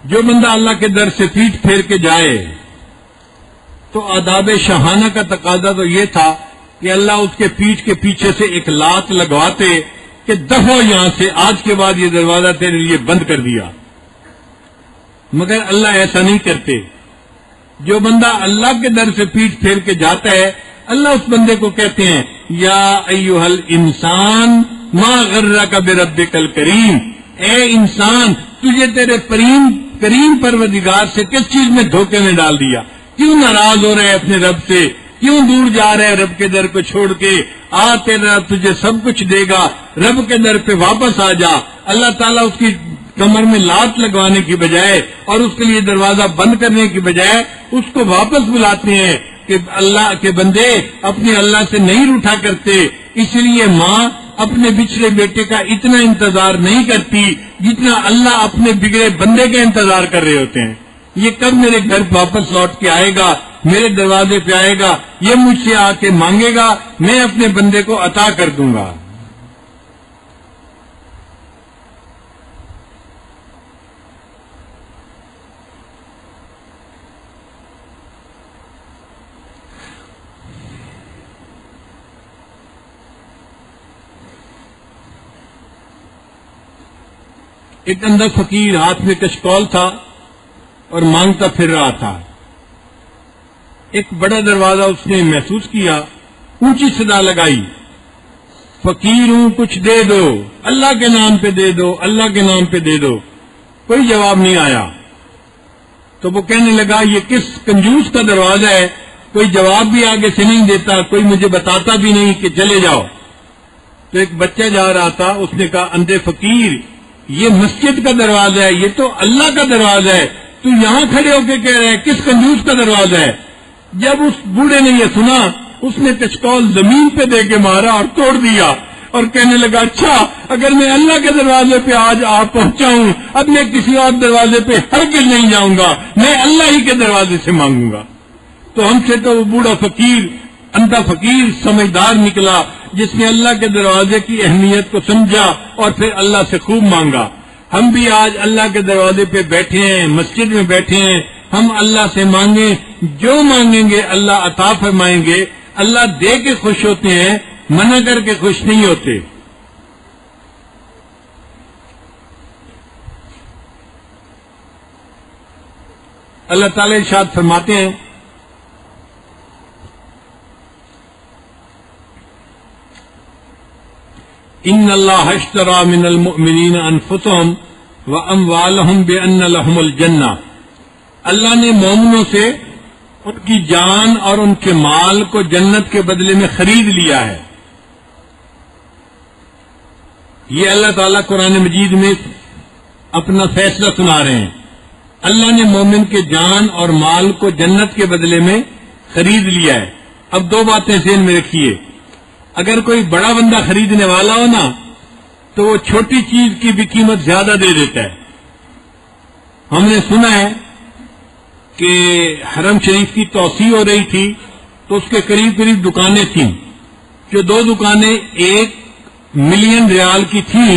جو بندہ اللہ کے در سے پیٹھ پھیر کے جائے تو آداب شاہانہ کا تقاضا تو یہ تھا کہ اللہ اس کے پیٹھ کے پیچھے سے ایک لات لگواتے کہ دفعہ یہاں سے, آج کے بعد یہ دروازہ تیرے لیے بند کر دیا. مگر اللہ ایسا نہیں کرتے. جو بندہ اللہ کے در سے پیٹھ پھیر کے جاتا ہے اللہ اس بندے کو کہتے ہیں یا ایھا الانسان ما غرک بربک الکریم, اے انسان تجھے تیرے کریم پروردگار سے کس چیز میں دھوکے میں ڈال دیا, کیوں ناراض ہو رہے اپنے رب سے, کیوں دور جا رہے رب کے در کو چھوڑ کے. تیرا رب تجھے سب کچھ دے گا, رب کے در پہ واپس آ جا. اللہ تعالیٰ اس کی کمر میں لات لگوانے کی بجائے اور اس کے لیے دروازہ بند کرنے کی بجائے اس کو واپس بلاتے ہیں کہ اللہ کے بندے اپنے اللہ سے نہیں روٹھا کرتے. اس لیے ماں اپنے بچھڑے بیٹے کا اتنا انتظار نہیں کرتی جتنا اللہ اپنے بگڑے بندے کا انتظار کر رہے ہوتے ہیں. یہ کب میرے گھر واپس لوٹ کے آئے گا, میرے دروازے پہ آئے گا, یہ مجھ سے آ کے مانگے گا, میں اپنے بندے کو عطا کر دوں گا. ایک اندھا فقیر ہاتھ میں کشکول تھا اور مانگتا پھر رہا تھا. ایک بڑا دروازہ اس نے محسوس کیا, اونچی صدا لگائی, فقیر ہوں کچھ دے دو, اللہ کے نام پہ دے دو, اللہ کے نام پہ دے دو. کوئی جواب نہیں آیا. تو وہ کہنے لگا یہ کس کنجوس کا دروازہ ہے, کوئی جواب بھی آگے سے نہیں دیتا, کوئی مجھے بتاتا بھی نہیں کہ چلے جاؤ. تو ایک بچہ جا رہا تھا, اس نے کہا اندھے فقیر یہ مسجد کا دروازہ ہے, یہ تو اللہ کا دروازہ ہے, تو یہاں کھڑے ہو کے کہہ رہے ہیں کس کنجوس کا دروازہ ہے. جب اس بوڑھے نے یہ سنا اس نے کشکول زمین پہ دے کے مارا اور توڑ دیا اور کہنے لگا اچھا اگر میں اللہ کے دروازے پہ آج آپ پہنچا ہوں, اب میں کسی اور دروازے پہ ہرگز نہیں جاؤں گا, میں اللہ ہی کے دروازے سے مانگوں گا. تو ہم سے تو وہ بوڑھا فقیر اندھا فقیر سمجھدار نکلا جس نے اللہ کے دروازے کی اہمیت کو سمجھا اور پھر اللہ سے خوب مانگا. ہم بھی آج اللہ کے دروازے پہ بیٹھے ہیں, مسجد میں بیٹھے ہیں, ہم اللہ سے مانگیں, جو مانگیں گے اللہ عطا فرمائیں گے. اللہ دے کے خوش ہوتے ہیں, منع کر کے خوش نہیں ہوتے. اللہ تعالی ارشاد فرماتے ہیں ان اللہ اشترى من المؤمنین انفسهم واموالهم بان لهم الجنہ, اللہ نے مومنوں سے ان کی جان اور ان کے مال کو جنت کے بدلے میں خرید لیا ہے. یہ اللہ تعالیٰ قرآن مجید میں اپنا فیصلہ سنا رہے ہیں. اللہ نے مومن کے جان اور مال کو جنت کے بدلے میں خرید لیا ہے. اب دو باتیں ذہن میں رکھیے, اگر کوئی بڑا بندہ خریدنے والا ہو نا تو وہ چھوٹی چیز کی بھی قیمت زیادہ دے دیتا ہے. ہم نے سنا ہے کہ حرم شریف کی توسیع ہو رہی تھی تو اس کے قریب قریب دکانیں تھیں, جو دو دکانیں 1 ملین ریال کی تھیں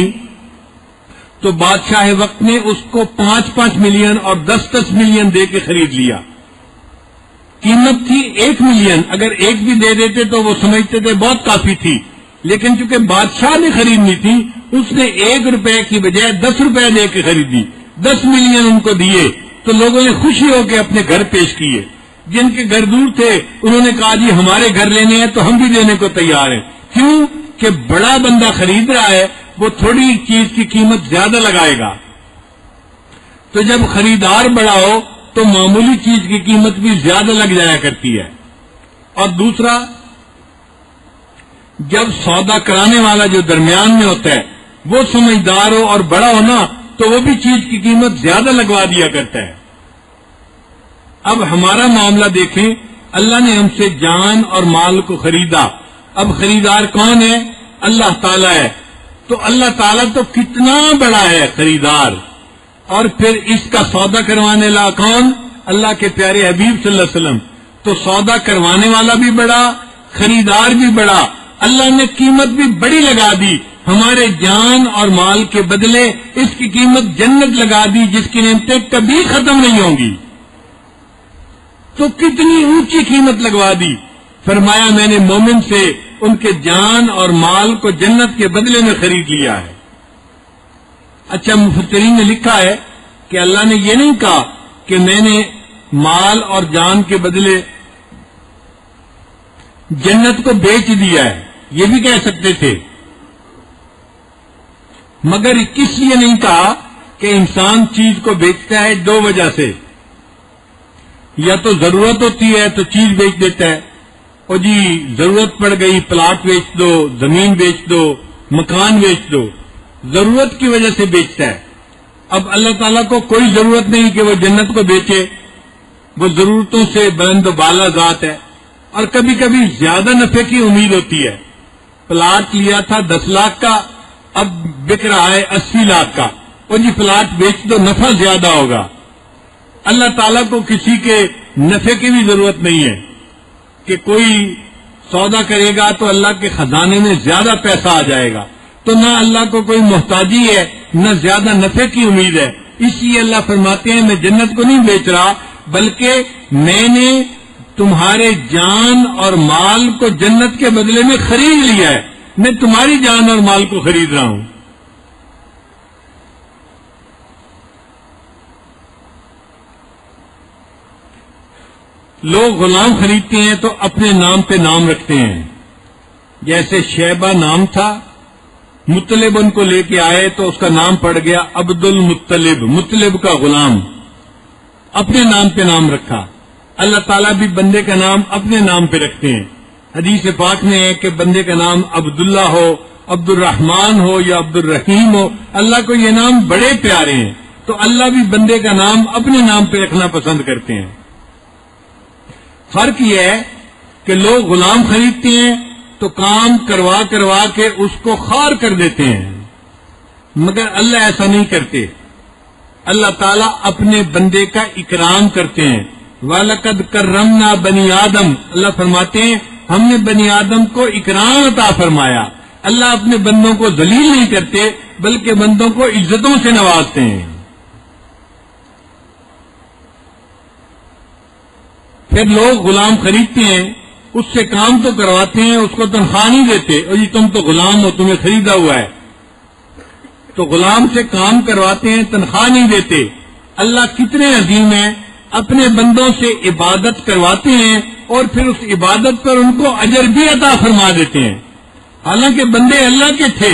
تو بادشاہ وقت نے اس کو 5-5 ملین اور 10-10 ملین دے کے خرید لیا. قیمت تھی 1 ملین, اگر ایک بھی دے دیتے تو وہ سمجھتے تھے بہت کافی تھی, لیکن چونکہ بادشاہ نے خریدنی تھی اس نے 1 روپے کی بجائے 10 روپے دے کے خریدی, 10 ملین ان کو دیے تو لوگوں نے خوشی ہو کے اپنے گھر پیش کیے. جن کے گھر دور تھے انہوں نے کہا جی ہمارے گھر لینے ہیں تو ہم بھی دینے کو تیار ہیں. کیوں کہ بڑا بندہ خرید رہا ہے, وہ تھوڑی چیز کی قیمت زیادہ لگائے گا. تو جب خریدار بڑا ہو تو معمولی چیز کی قیمت بھی زیادہ لگ جایا کرتی ہے. اور دوسرا جب سودا کرانے والا جو درمیان میں ہوتا ہے وہ سمجھدار ہو اور بڑا ہو نا تو وہ بھی چیز کی قیمت زیادہ لگوا دیا کرتا ہے. اب ہمارا معاملہ دیکھیں، اللہ نے ہم سے جان اور مال کو خریدا. اب خریدار کون ہے؟ اللہ تعالیٰ ہے. تو اللہ تعالیٰ تو کتنا بڑا ہے خریدار، اور پھر اس کا سودا کروانے والا کون؟ اللہ کے پیارے حبیب صلی اللہ علیہ وسلم. تو سودا کروانے والا بھی بڑا، خریدار بھی بڑا. اللہ نے قیمت بھی بڑی لگا دی. ہمارے جان اور مال کے بدلے اس کی قیمت جنت لگا دی جس کی نعمتیں کبھی ختم نہیں ہوں گی. تو کتنی اونچی قیمت لگوا دی. فرمایا میں نے مومن سے ان کے جان اور مال کو جنت کے بدلے میں خرید لیا ہے. اچھا، مفسرین نے لکھا ہے کہ اللہ نے یہ نہیں کہا کہ میں نے مال اور جان کے بدلے جنت کو بیچ دیا ہے، یہ بھی کہہ سکتے تھے، مگر کس لیے نہیں کہا کہ انسان چیز کو بیچتا ہے؟ دو وجہ سے. یا تو ضرورت ہوتی ہے تو چیز بیچ دیتا ہے، اور جی ضرورت پڑ گئی پلاٹ بیچ دو، زمین بیچ دو، مکان بیچ دو، ضرورت کی وجہ سے بیچتا ہے. اب اللہ تعالیٰ کو کوئی ضرورت نہیں کہ وہ جنت کو بیچے، وہ ضرورتوں سے بلند و بالا ذات ہے. اور کبھی کبھی زیادہ نفع کی امید ہوتی ہے. پلاٹ لیا تھا 10 لاکھ کا، اب بک رہا ہے 80 لاکھ کا، اور جی پلاٹ بیچ دو نفع زیادہ ہوگا. اللہ تعالیٰ کو کسی کے نفع کی بھی ضرورت نہیں ہے کہ کوئی سودا کرے گا تو اللہ کے خزانے میں زیادہ پیسہ آ جائے گا. تو نہ اللہ کو کوئی محتاجی ہے نہ زیادہ نفع کی امید ہے. اس لیے اللہ فرماتے ہیں میں جنت کو نہیں بیچ رہا، بلکہ میں نے تمہارے جان اور مال کو جنت کے بدلے میں خرید لیا ہے. میں تمہاری جان اور مال کو خرید رہا ہوں. لوگ غلام خریدتے ہیں تو اپنے نام پہ نام رکھتے ہیں. جیسے شیبہ نام تھا، مطلب ان کو لے کے آئے تو اس کا نام پڑ گیا عبد المطلب، مطلب کا غلام. اپنے نام پہ نام رکھا. اللہ تعالیٰ بھی بندے کا نام اپنے نام پہ رکھتے ہیں. حدیث پاک میں ہے کہ بندے کا نام عبداللہ ہو، عبد الرحمان ہو یا عبد الرحیم ہو، اللہ کو یہ نام بڑے پیارے ہیں. تو اللہ بھی بندے کا نام اپنے نام پہ رکھنا پسند کرتے ہیں. فرق یہ ہے کہ لوگ غلام خریدتے ہیں تو کام کروا کروا کے اس کو خوار کر دیتے ہیں، مگر اللہ ایسا نہیں کرتے. اللہ تعالیٰ اپنے بندے کا اکرام کرتے ہیں. وَلَقَدْ كَرَّمْنَا بَنِي آدم، اللہ فرماتے ہیں ہم نے بنی آدم کو اکرام عطا فرمایا. اللہ اپنے بندوں کو ذلیل نہیں کرتے بلکہ بندوں کو عزتوں سے نوازتے ہیں. پھر لوگ غلام خریدتے ہیں، اس سے کام تو کرواتے ہیں، اس کو تنخواہ نہیں دیتے. اور یہ تم تو غلام ہو، تمہیں خریدا ہوا ہے. تو غلام سے کام کرواتے ہیں، تنخواہ نہیں دیتے. اللہ کتنے عظیم ہیں، اپنے بندوں سے عبادت کرواتے ہیں اور پھر اس عبادت پر ان کو اجر بھی عطا فرما دیتے ہیں. حالانکہ بندے اللہ کے تھے.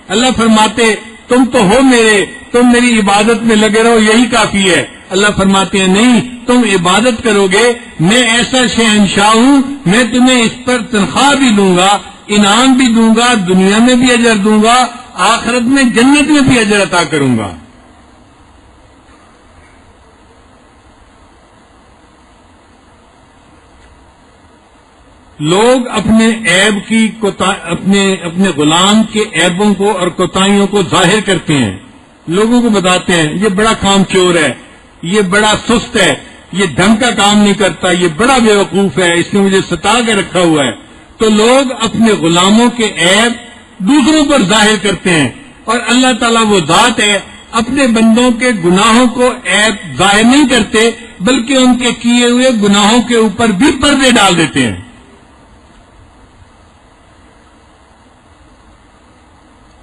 اللہ فرماتے تم تو ہو میرے، تم میری عبادت میں لگے رہو، یہی کافی ہے. اللہ فرماتے ہیں نہیں، تم عبادت کرو گے، میں ایسا شہنشاہ ہوں، میں تمہیں اس پر تنخواہ بھی دوں گا، انعام بھی دوں گا، دنیا میں بھی اجر دوں گا، آخرت میں جنت میں بھی اجر عطا کروں گا. لوگ اپنے عیب کی اپنے غلام کے عیبوں کو اور کوتاہیوں کو ظاہر کرتے ہیں، لوگوں کو بتاتے ہیں یہ بڑا کام چور ہے، یہ بڑا سست ہے، یہ ڈھنگ کا کام نہیں کرتا، یہ بڑا بیوقوف ہے، اس نے مجھے ستا کے رکھا ہوا ہے. تو لوگ اپنے غلاموں کے عیب دوسروں پر ظاہر کرتے ہیں، اور اللہ تعالیٰ وہ ذات ہے اپنے بندوں کے گناہوں کو عیب ظاہر نہیں کرتے بلکہ ان کے کیے ہوئے گناہوں کے اوپر بھی پردے ڈال دیتے ہیں.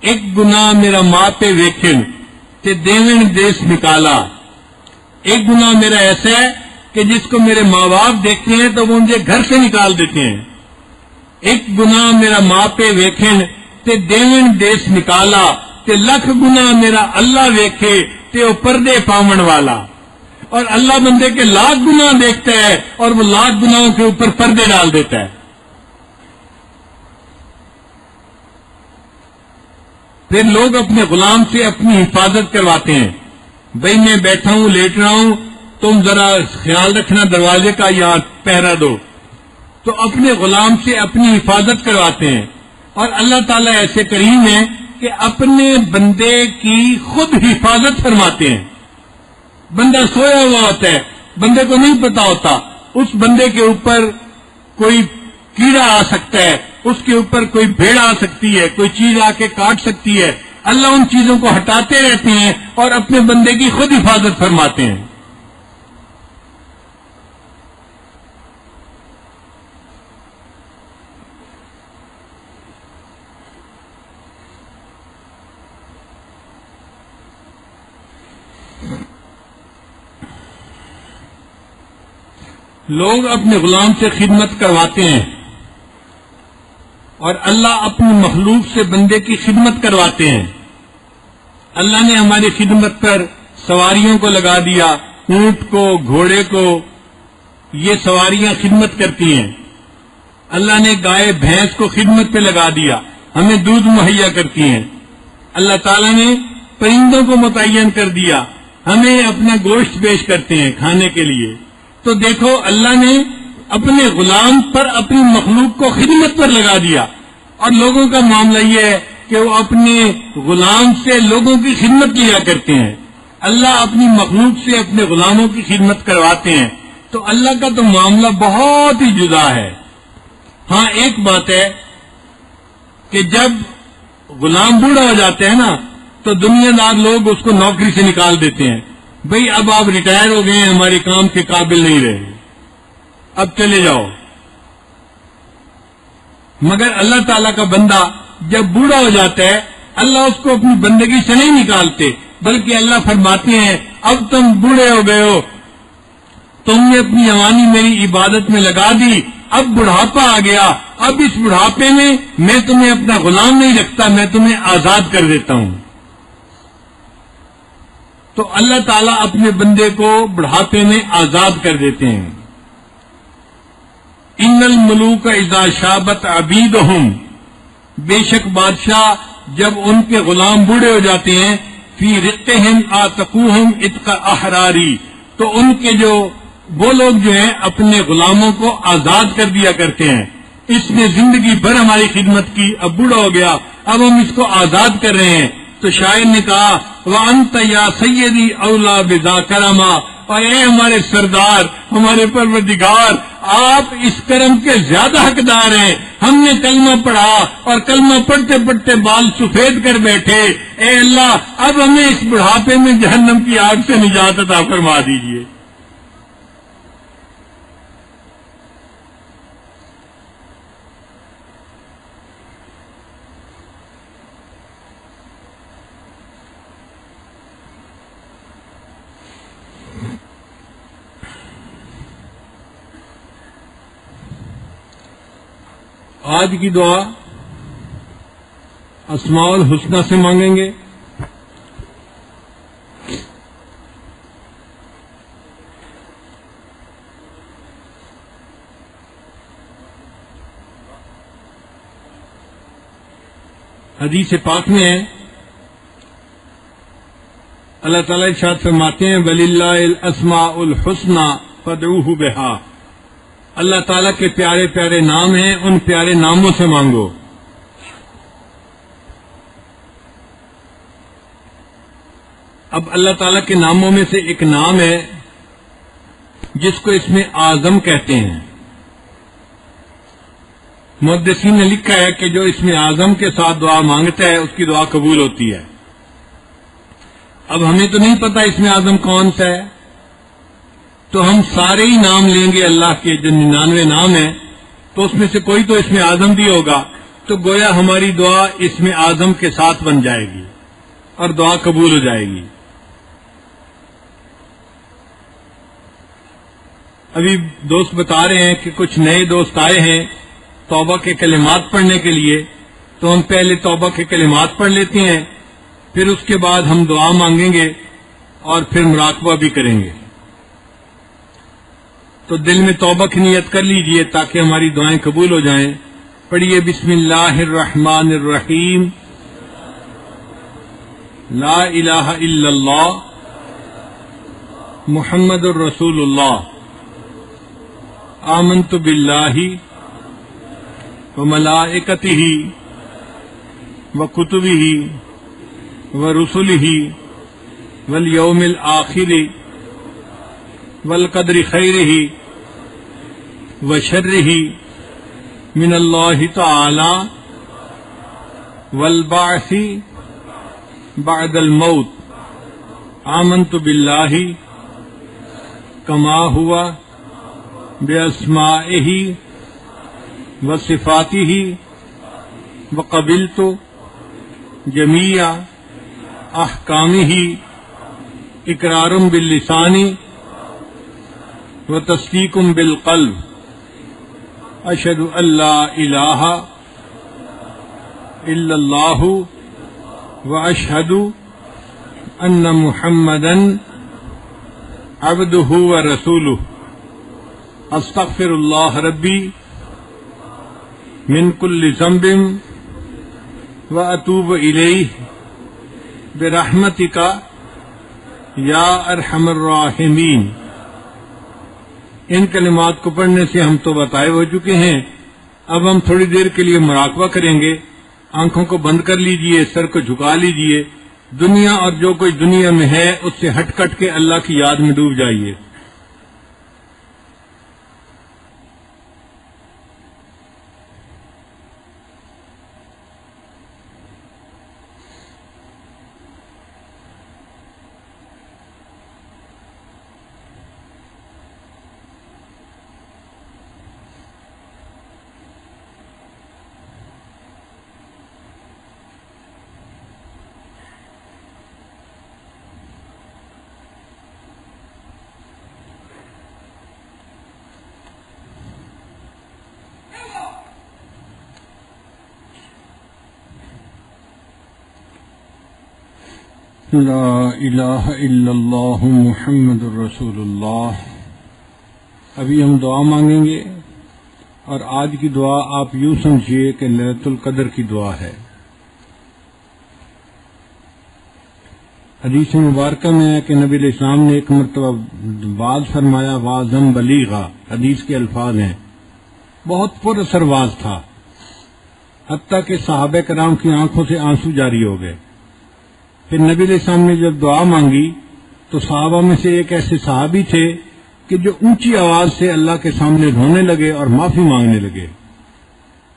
ایک گناہ میرا ماں پہ ویکھن تے دیون دیس نکالا. ایک گناہ میرا ایسا ہے کہ جس کو میرے ماں باپ دیکھتے ہیں تو وہ مجھے گھر سے نکال دیتے ہیں. ایک گناہ میرا ماں پہ ویکھن تے دیون دیس نکالا تے لکھ گناہ میرا اللہ ویکھے تے وہ پردے پاون والا. اور اللہ بندے کے لاکھ گناہ دیکھتا ہے اور وہ لاکھ گناہوں کے اوپر پردے ڈال دیتا ہے. پھر لوگ اپنے غلام سے اپنی حفاظت کرواتے ہیں. بھئی میں بیٹھا ہوں، لیٹ رہا ہوں، تم ذرا خیال رکھنا دروازے کا یا پہرا دو. تو اپنے غلام سے اپنی حفاظت کرواتے ہیں. اور اللہ تعالیٰ ایسے کریم ہیں کہ اپنے بندے کی خود حفاظت فرماتے ہیں. بندہ سویا ہوا ہوتا ہے، بندے کو نہیں پتا ہوتا اس بندے کے اوپر کوئی کیڑا آ سکتا ہے، اس کے اوپر کوئی بھیڑ آ سکتی ہے، کوئی چیز آ کے کاٹ سکتی ہے. اللہ ان چیزوں کو ہٹاتے رہتے ہیں اور اپنے بندے کی خود حفاظت فرماتے ہیں. لوگ اپنے غلام سے خدمت کرواتے ہیں اور اللہ اپنی مخلوق سے بندے کی خدمت کرواتے ہیں. اللہ نے ہماری خدمت پر سواریوں کو لگا دیا، اونٹ کو، گھوڑے کو، یہ سواریاں خدمت کرتی ہیں. اللہ نے گائے بھینس کو خدمت پہ لگا دیا، ہمیں دودھ مہیا کرتی ہیں. اللہ تعالیٰ نے پرندوں کو متعین کر دیا، ہمیں اپنا گوشت پیش کرتے ہیں کھانے کے لیے. تو دیکھو اللہ نے اپنے غلام پر اپنی مخلوق کو خدمت پر لگا دیا. اور لوگوں کا معاملہ یہ ہے کہ وہ اپنے غلام سے لوگوں کی خدمت کیا کرتے ہیں. اللہ اپنی مخلوق سے اپنے غلاموں کی خدمت کرواتے ہیں. تو اللہ کا تو معاملہ بہت ہی جدا ہے. ہاں ایک بات ہے کہ جب غلام بوڑھا ہو جاتا ہے نا تو دنیا دار لوگ اس کو نوکری سے نکال دیتے ہیں. بھئی اب آپ ریٹائر ہو گئے ہیں، ہمارے کام کے قابل نہیں رہے، اب چلے جاؤ. مگر اللہ تعالیٰ کا بندہ جب بوڑھا ہو جاتا ہے اللہ اس کو اپنی بندگی سے نہیں نکالتے، بلکہ اللہ فرماتے ہیں اب تم بوڑھے ہو گئے ہو، تم نے اپنی جوانی میری عبادت میں لگا دی، اب بڑھاپا آ گیا، اب اس بڑھاپے میں تمہیں اپنا غلام نہیں رکھتا، میں تمہیں آزاد کر دیتا ہوں. تو اللہ تعالیٰ اپنے بندے کو بڑھاپے میں آزاد کر دیتے ہیں. ان الملوک اذا شابت عبیدہم، بے شک بادشاہ جب ان کے غلام بوڑھے ہو جاتے ہیں، فی رقہم آتقوہم اتق احراری، تو ان کے وہ لوگ جو ہیں اپنے غلاموں کو آزاد کر دیا کرتے ہیں. اس نے زندگی بھر ہماری خدمت کی، اب بوڑھا ہو گیا، اب ہم اس کو آزاد کر رہے ہیں. تو شاعر نے کہا وَأَنْتَ يَا سَيِّدِي أَوْلَى بِذَا كَرَمًا، اور اے ہمارے سردار، ہمارے پروردگار، آپ اس کرم کے زیادہ حقدار ہیں. ہم نے کلمہ پڑھا اور کلمہ پڑھتے پڑھتے بال سفید کر بیٹھے، اے اللہ اب ہمیں اس بڑھاپے میں جہنم کی آگ سے نجات عطا فرما دیجیے. آج کی دعا اسماء الحسنی سے مانگیں گے. حدیث پاک میں ہے اللہ تعالیٰ ارشاد فرماتے ہیں وَلِلَّهِ الْأَسْمَاءُ الْحُسْنَى فَادْعُوهُ بِهَا، اللہ تعالیٰ کے پیارے پیارے نام ہیں، ان پیارے ناموں سے مانگو. اب اللہ تعالیٰ کے ناموں میں سے ایک نام ہے جس کو اس میں اعظم کہتے ہیں. محدثین نے لکھا ہے کہ جو اس میں اعظم کے ساتھ دعا مانگتا ہے اس کی دعا قبول ہوتی ہے. اب ہمیں تو نہیں پتا اس میں اعظم کون سا ہے، تو ہم سارے ہی نام لیں گے اللہ کے جو 99 نام ہیں، تو اس میں سے کوئی تو اس میں اعظم بھی ہوگا، تو گویا ہماری دعا اس میں اعظم کے ساتھ بن جائے گی اور دعا قبول ہو جائے گی. ابھی دوست بتا رہے ہیں کہ کچھ نئے دوست آئے ہیں توبہ کے کلمات پڑھنے کے لیے، تو ہم پہلے توبہ کے کلمات پڑھ لیتے ہیں، پھر اس کے بعد ہم دعا مانگیں گے اور پھر مراقبہ بھی کریں گے. تو دل میں توبہ کی نیت کر لیجئے تاکہ ہماری دعائیں قبول ہو جائیں. پڑھیے بسم اللہ الرحمن الرحیم. لا الہ الا اللہ محمد الرسول اللہ آمنت باللہ وملائکتہ وکتبہ ورسلہ والیوم الآخر والقدر خیرہ وشرہ من اللہ تعالی والبعث بعد الموت آمنت باللہ کما ہوا باسمائہ وصفاتہ وقبلت جمیع احکامہ اقرار باللسان وتصدیق بالقلب اشہد ان لا الہ الا اللہ واشہد ان محمدا عبدہ ورسولہ استغفر اللہ ربی من کل ذنب واتوب الیہ برحمتک یا ارحم الراحمین۔ ان کلمات کو پڑھنے سے ہم تو بتائے ہو چکے ہیں، اب ہم تھوڑی دیر کے لیے مراقبہ کریں گے۔ آنکھوں کو بند کر لیجئے، سر کو جھکا لیجئے، دنیا اور جو کچھ دنیا میں ہے اس سے ہٹ کٹ کے اللہ کی یاد میں ڈوب جائیے۔ لا الہ الا اللہ محمد الرسول اللہ۔ ابھی ہم دعا مانگیں گے، اور آج کی دعا آپ یوں سمجھیے کہ لیلۃ القدر کی دعا ہے۔ حدیث مبارکہ میں ہے کہ نبی علیہ السلام نے ایک مرتبہ واز فرمایا، واعظم بلیغا، حدیث کے الفاظ ہیں، بہت پر اثر واز تھا، حتیٰ کہ صحابہ کرام کی آنکھوں سے آنسو جاری ہو گئے۔ پھر نبی علیہ السلام نے جب دعا مانگی تو صحابہ میں سے ایک ایسے صحابی تھے کہ جو اونچی آواز سے اللہ کے سامنے رونے لگے اور معافی مانگنے لگے۔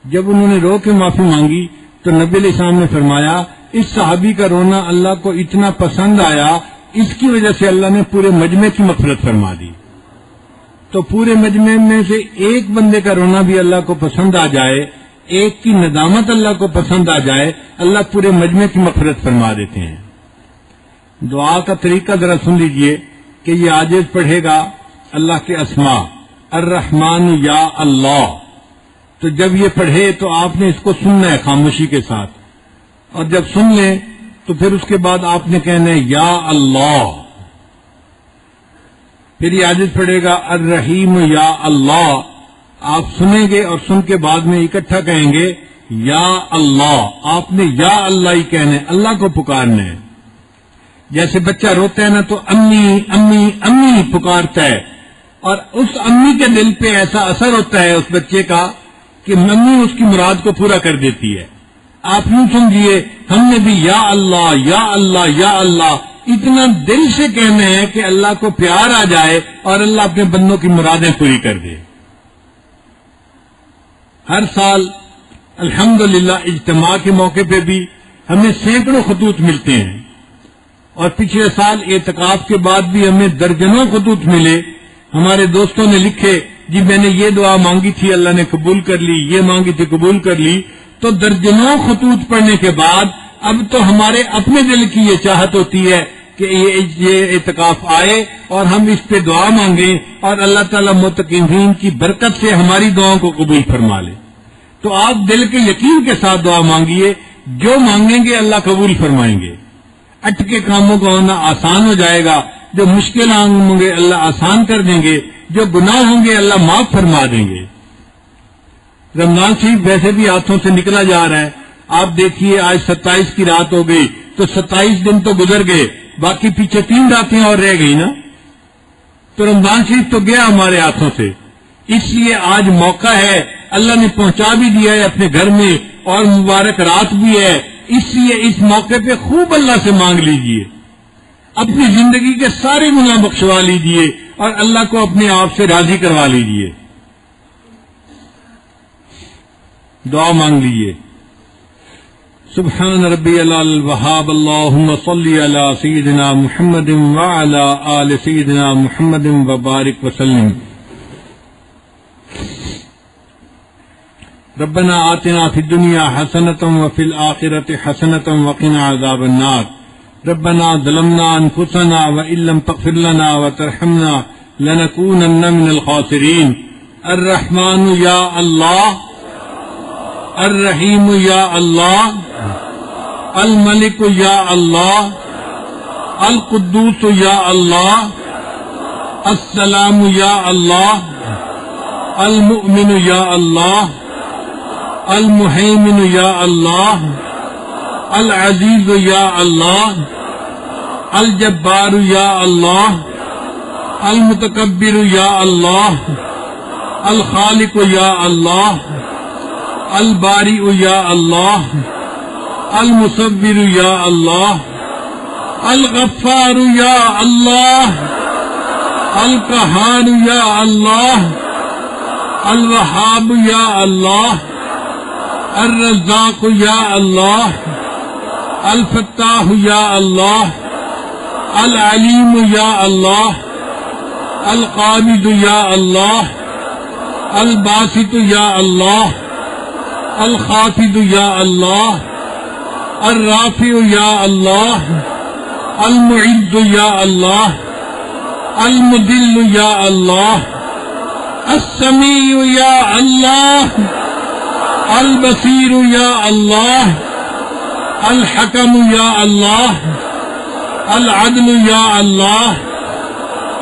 جب انہوں نے رو کے معافی مانگی تو نبی علیہ السلام نے فرمایا، اس صحابی کا رونا اللہ کو اتنا پسند آیا، اس کی وجہ سے اللہ نے پورے مجمع کی مغفرت فرما دی۔ تو پورے مجمع میں سے ایک بندے کا رونا بھی اللہ کو پسند آ جائے، ایک کی ندامت اللہ کو پسند آ جائے، اللہ پورے مجمع کی مغفرت فرما دیتے ہیں۔ دعا کا طریقہ ذرا سن لیجئے کہ یہ عاجز پڑھے گا اللہ کے اسماء الرحمن یا اللہ، تو جب یہ پڑھے تو آپ نے اس کو سننا ہے خاموشی کے ساتھ، اور جب سن لیں تو پھر اس کے بعد آپ نے کہنا ہے یا اللہ۔ پھر یہ عاجز پڑھے گا الرحیم یا اللہ، آپ سنیں گے اور سن کے بعد میں اکٹھا کہیں گے یا اللہ۔ آپ نے یا اللہ ہی کہنا ہے، اللہ کو پکارنا ہے۔ جیسے بچہ روتا ہے نا تو امی امی امی پکارتا ہے، اور اس امی کے دل پہ ایسا اثر ہوتا ہے اس بچے کا کہ امی اس کی مراد کو پورا کر دیتی ہے۔ آپ یوں سمجھیے ہم نے بھی یا اللہ یا اللہ یا اللہ اتنا دل سے کہنا ہے کہ اللہ کو پیار آ جائے اور اللہ اپنے بندوں کی مرادیں پوری کر دے۔ ہر سال الحمدللہ اجتماع کے موقع پہ بھی ہمیں سینکڑوں خطوط ملتے ہیں، اور پچھلے سال اعتکاف کے بعد بھی ہمیں درجنوں خطوط ملے۔ ہمارے دوستوں نے لکھے، جی میں نے یہ دعا مانگی تھی اللہ نے قبول کر لی، یہ مانگی تھی قبول کر لی۔ تو درجنوں خطوط پڑھنے کے بعد اب تو ہمارے اپنے دل کی یہ چاہت ہوتی ہے کہ یہ اعتکاف آئے اور ہم اس پہ دعا مانگیں، اور اللہ تعالیٰ متقین کی برکت سے ہماری دعاؤں کو قبول فرما لے۔ تو آپ دل کے یقین کے ساتھ دعا مانگیے، جو مانگیں گے اللہ قبول فرمائیں گے۔ اٹکے کاموں کا ہونا آسان ہو جائے گا، جو مشکل ہوں گے اللہ آسان کر دیں گے، جو گناہ ہوں گے اللہ معاف فرما دیں گے۔ رمضان شریف ویسے بھی ہاتھوں سے نکلا جا رہا ہے، آپ دیکھیے آج 27 کی رات ہو گئی، تو 27 دن تو گزر گئے، باقی پیچھے 3 راتیں اور رہ گئی نا، تو رمضان شریف تو گیا ہمارے ہاتھوں سے. اس لیے آج موقع ہے، اللہ نے پہنچا بھی دیا ہے اپنے گھر میں، اور مبارک رات بھی ہے. اس لیے اس موقع پہ خوب اللہ سے مانگ لیجئے، اپنی زندگی کے سارے گناہ بخشوا لیجئے اور اللہ کو اپنے آپ سے راضی کروا لیجئے. دعا مانگ لیجئے. سبحان ربی الوہاب اللہم صلی علی سیدنا محمد وعلی آل سیدنا محمد وبارک وسلم. ربنا آتنا فی الدنیا حسنۃ وفی الآخرۃ حسنۃ وقنا عذاب النار. ربنا ظلمنا انفسنا وان لم تغفر لنا وترحمنا لنكونن من الخاسرین. الرحمن یا اللہ، الرحیم یا اللہ، الملک یا اللہ، القدوس یا اللہ، السلام یا اللہ، المؤمن یا اللہ، المہیمن یا اللہ، العزیز یا اللہ، الجبار یا اللہ، المتکبر یا اللہ، الخالق یا اللہ، البارئ یا اللہ، المصور یا اللہ، الغفار یا اللہ، القہار یا اللہ، الوہاب یا اللہ، الرزاق یا اللہ، الفتاح یا اللہ، العلیم یا اللہ، القابض یا اللہ، الباسط یا اللہ، الخافض یا اللہ، الرافع یا اللہ، المعز یا اللہ، المذل یا اللہ، السمیع یا اللہ، البصیر یا اللہ، الحکم یا اللہ، العدل یا اللہ،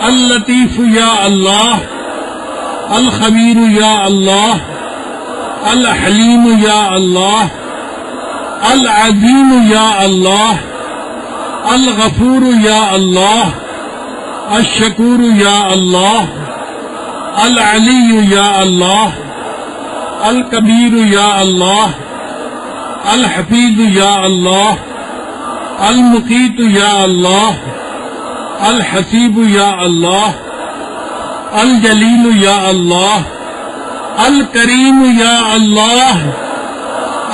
اللطیف یا اللہ، الخبیر یا اللہ، الحلیم یا اللہ، العظیم یا اللہ، الغفور یا اللہ، الشکور یا اللہ، العلی یا اللہ، الکبیر یا اللہ، الحفیظ یا اللہ، المقیت یا اللہ، الحسیب یا اللہ، الجلیل یا اللہ، الکریم یا اللہ،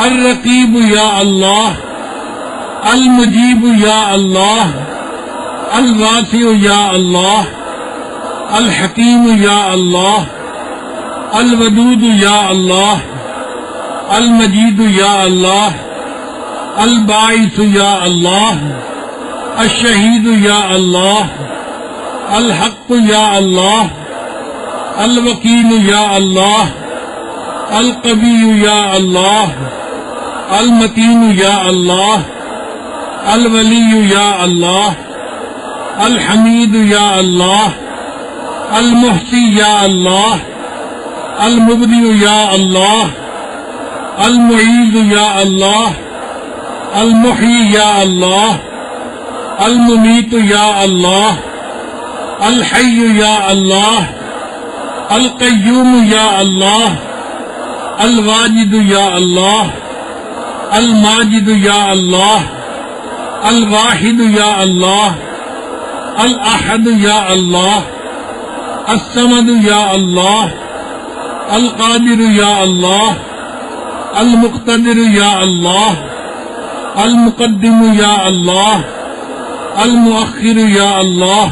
الرقیب یا اللہ، المجیب یا اللہ، الواسع یا اللہ، الحکیم یا اللہ، الودود یا اللہ، المجید یا اللہ، الباعث یا اللہ، الشہید یا اللہ، الحق یا اللہ، الوکیل یا اللہ، القوی یا اللہ، المتین یا اللہ، الولی یا اللہ، الحمید یا اللہ، المحصی یا اللہ، المبدع یا اللہ، المعید یا اللہ، المحیی یا اللہ، الممیت یا اللہ، الحی یا اللہ، القیوم یا اللہ، الواجد یا اللہ، الماجد یا اللہ، الواحد یا اللہ، الاحد یا اللہ، الصمد یا اللہ، القادر یا اللہ، المقتدر یا اللہ، المقدم یا اللہ، المؤخر یا اللہ،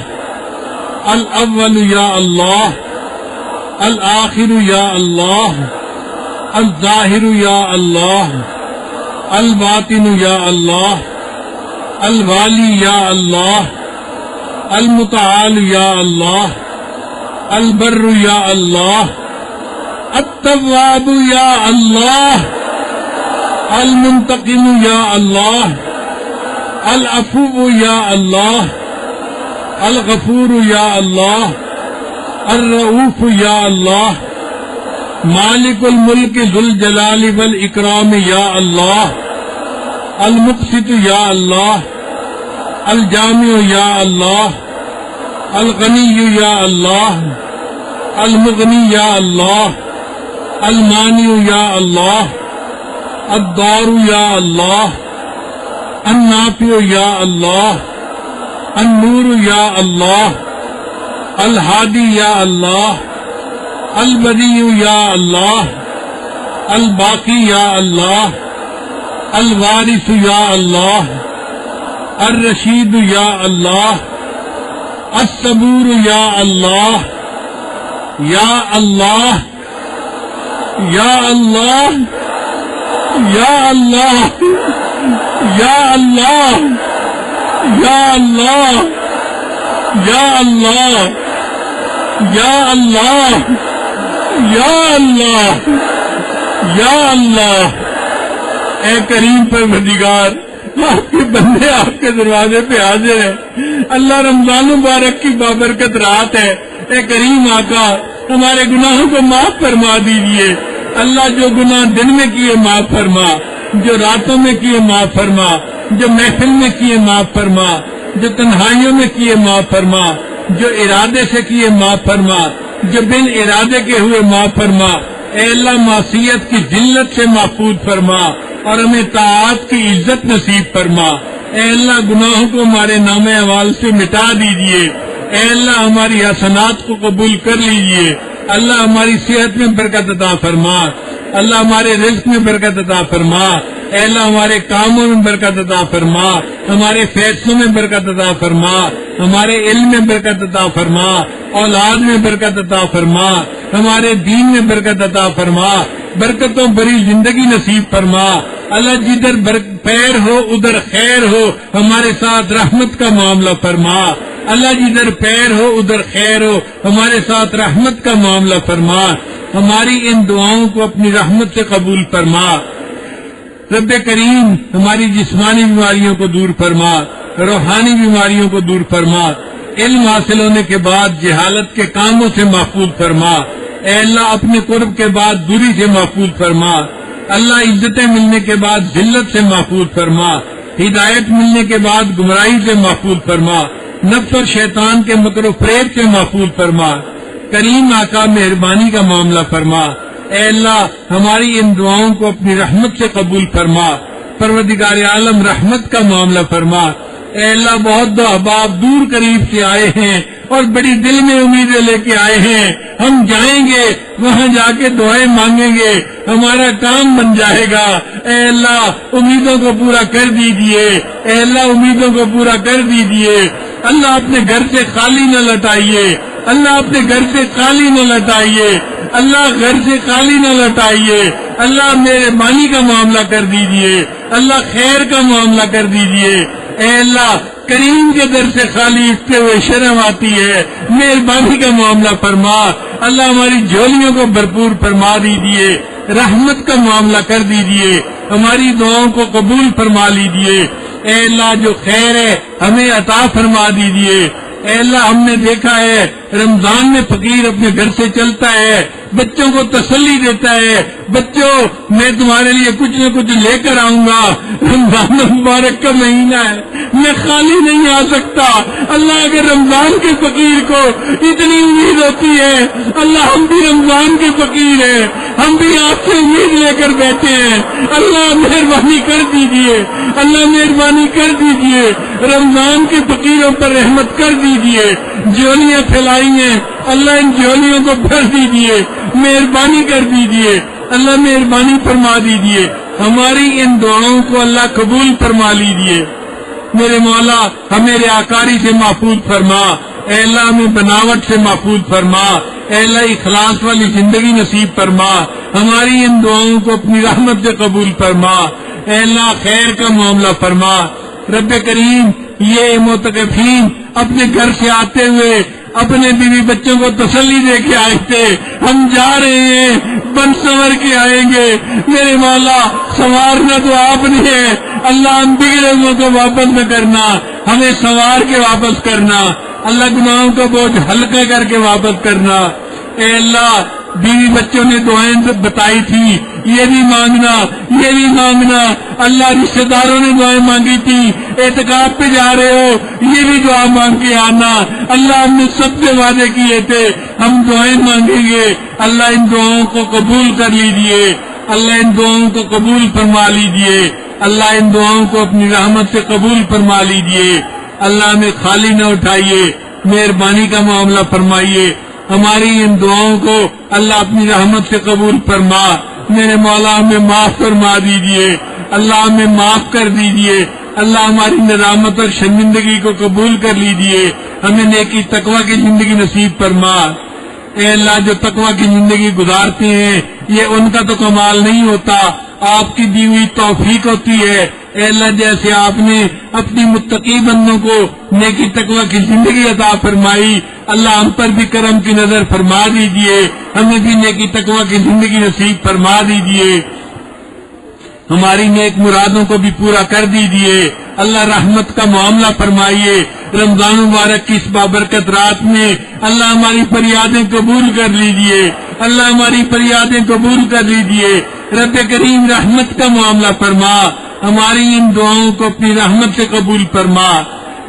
الاول یا اللہ، الآخر یا اللہ، الظاہر یا اللہ، الباطن یا اللہ، الوالی یا اللہ، المتعال یا اللہ، البر یا اللہ، التواب یا اللہ، المنتقم یا اللہ، العفو یا اللہ، الغفور یا اللہ، الرؤوف یا اللہ، مالک الملک ذو الجلال والاکرام یا اللہ، المقسط یا اللہ، الجامع یا اللہ، الغنی یا اللہ، المغنی یا اللہ، المانع یا اللہ، الضار یا اللہ، النافع یا اللہ، النور یا اللہ، الہادی یا اللہ، البدیع یا اللہ، الباقی یا اللہ، الوارث یا اللہ، الرشید یا اللہ، الصبور یا اللہ، یا اللہ، یا اللہ، یا اللہ، یا اللہ، یا اللہ، یا اللہ، یا اللہ، یا اللہ، یا اللہ۔ اے کریم پروردگار، آپ کے بندے آپ کے دروازے پہ حاضر ہیں۔ اللہ رمضان مبارک کی بابرکت رات ہے، اے کریم آقا ہمارے گناہوں کو معاف فرما دیجیے۔ اللہ جو گناہ دن میں کیے معاف فرما، جو راتوں میں کیے معاف فرما، جو محفل میں کیے معاف فرما، جو تنہائیوں میں کیے معاف فرما، جو ارادے سے کیے معاف فرما، جو بن ارادے کے ہوئے معاف فرما۔ اے اللہ معصیت کی ذلت سے محفوظ فرما اور ہمیں طاعت کی عزت نصیب فرما۔ اے اللہ گناہوں کو ہمارے نام اعمال سے مٹا دیجئے۔ اے اللہ ہماری حسنات کو قبول کر لیجئے۔ اللہ ہماری صحت میں برکت عطا فرما، اللہ ہمارے رزق میں برکت عطا فرما۔ اے اللہ ہمارے کاموں میں برکت عطا فرما، ہمارے فیصلوں میں برکت عطا فرما، ہمارے علم میں برکت عطا فرما، اولاد میں برکت عطا فرما، ہمارے دین میں برکت عطا فرما، برکتوں بری زندگی نصیب فرما۔ اللہ جدھر پیر ہو ادھر خیر ہو، ہمارے ساتھ رحمت کا معاملہ فرما۔ اللہ جدھر پیر ہو ادھر خیر ہو، ہمارے ساتھ رحمت کا معاملہ فرما۔ ہماری ان دعاؤں کو اپنی رحمت سے قبول فرما۔ رب کریم ہماری جسمانی بیماریوں کو دور فرما، روحانی بیماریوں کو دور فرما، علم حاصل ہونے کے بعد جہالت کے کاموں سے محفوظ فرما۔ اے اللہ اپنے قرب کے بعد دوری سے محفوظ فرما۔ اللہ عزتیں ملنے کے بعد ذلت سے محفوظ فرما، ہدایت ملنے کے بعد گمراہی سے محفوظ فرما، نفس اور شیطان کے مکر و فریب سے محفوظ فرما۔ کریم آقا مہربانی کا معاملہ فرما۔ اے اللہ ہماری ان دعاؤں کو اپنی رحمت سے قبول فرما۔ پروردگار عالم رحمت کا معاملہ فرما۔ اے اللہ بہت احباب دور قریب سے آئے ہیں اور بڑی دل میں امیدیں لے کے آئے ہیں، ہم جائیں گے وہاں جا کے دعائیں مانگیں گے، ہمارا کام بن جائے گا۔ اے اللہ امیدوں کو پورا کر دیجئے، اے اللہ امیدوں کو پورا کر دیجئے۔ اللہ اپنے گھر سے خالی نہ لوٹائیے، اللہ اپنے گھر سے خالی نہ لوٹائیے، اللہ گھر سے خالی نہ لوٹائیے۔ اللہ مہربانی کا معاملہ کر دیجئے، اللہ خیر کا معاملہ کر دیجئے۔ اے اللہ کریم کے در سے خالی اٹھتے ہوئے شرم آتی ہے، مہربانی کا معاملہ فرما۔ اللہ ہماری جھولیوں کو بھرپور فرما دیجئے، رحمت کا معاملہ کر دیجئے، ہماری دعاؤں کو قبول فرما لیجئے۔ اے اللہ جو خیر ہے ہمیں عطا فرما دیجئے۔ اے اللہ ہم نے دیکھا ہے رمضان میں فقیر اپنے گھر سے چلتا ہے، بچوں کو تسلی دیتا ہے، بچوں میں تمہارے لیے کچھ نہ کچھ لے کر آؤں گا، رمضان مبارک کا مہینہ ہے، میں خالی نہیں آ سکتا۔ اللہ اگر رمضان کے فقیر کو اتنی امید ہوتی ہے، اللہ ہم بھی رمضان کے فقیر ہیں، ہم بھی آپ سے امید لے کر بیٹھے ہیں۔ اللہ مہربانی کر دیجئے، اللہ مہربانی کر دیجئے، رمضان کے فقیروں پر رحمت کر دیجئے۔ جھولیاں پھیلائی ہیں، اللہ ان جھولیوں کو بھر دیجئے، مہربانی کر دیجئے، اللہ مہربانی فرما دیجئے۔ ہماری ان دعاؤں کو اللہ قبول فرما لیجئے۔ میرے مولا ہمیں ریاکاری سے محفوظ فرما، اے اللہ ہمیں بناوٹ سے محفوظ فرما، اے اللہ اخلاص والی زندگی نصیب فرما۔ ہماری ان دعاؤں کو اپنی رحمت سے قبول فرما، اے اللہ خیر کا معاملہ فرما۔ رب کریم یہ معتکفین اپنے گھر سے آتے ہوئے اپنے بیوی بچوں کو تسلی دے کے آئے تھے، ہم جا رہے ہیں بن سنور کے آئیں گے۔ میرے مولا سنوارنا تو آپ نے ہے، اللہ ہم بگڑے ہوئے کو واپس نہ کرنا، ہمیں سنوار کے واپس کرنا، اللہ گناہوں کا بوجھ ہلکا کر کے واپس کرنا۔ اے اللہ بیوی بچوں نے دعائیں بتائی تھی، یہ بھی مانگنا، یہ بھی مانگنا، اللہ رشتے داروں نے دعائیں مانگی تھی، اعتکاف پہ جا رہے ہو یہ بھی دعا مانگ کے آنا، اللہ ہم نے سب سے وعدے کیے تھے ہم دعائیں مانگیں گے، اللہ ان دعاؤں کو قبول کر لیجئے، اللہ ان دعاؤں کو قبول فرما لیجئے، اللہ ان دعاؤں کو اپنی رحمت سے قبول فرما لیجئے، اللہ ہمیں خالی نہ اٹھائیے، مہربانی کا معاملہ فرمائیے، ہماری ان دعاؤں کو اللہ اپنی رحمت سے قبول فرما، میرے مولا ہمیں معاف فرما دیجئے، اللہ ہمیں معاف کر دیجئے، اللہ ہماری ندامت اور شرمندگی کو قبول کر لیجئے، ہمیں نیکی تقوی کی زندگی نصیب فرما۔ اے اللہ جو تقوی کی زندگی گزارتے ہیں یہ ان کا تو کمال نہیں ہوتا، آپ کی دی ہوئی توفیق ہوتی ہے، اے اللہ جیسے آپ نے اپنی متقی بندوں کو نیکی تقوی کی زندگی عطا فرمائی، اللہ ہم پر بھی کرم کی نظر فرما دیجئے، ہمیں بھی نیکی تقوی کی زندگی نصیب فرما دیجئے، ہماری نیک مرادوں کو بھی پورا کر دیجئے، اللہ رحمت کا معاملہ فرمائیے، رمضان مبارک کی اس بابرکت رات میں اللہ ہماری فریادیں قبول کر لیجئے، اللہ ہماری فریادیں قبول کر لیجئے، رب کریم رحمت کا معاملہ فرما، ہماری ان دعاؤں کو اپنی رحمت سے قبول فرما۔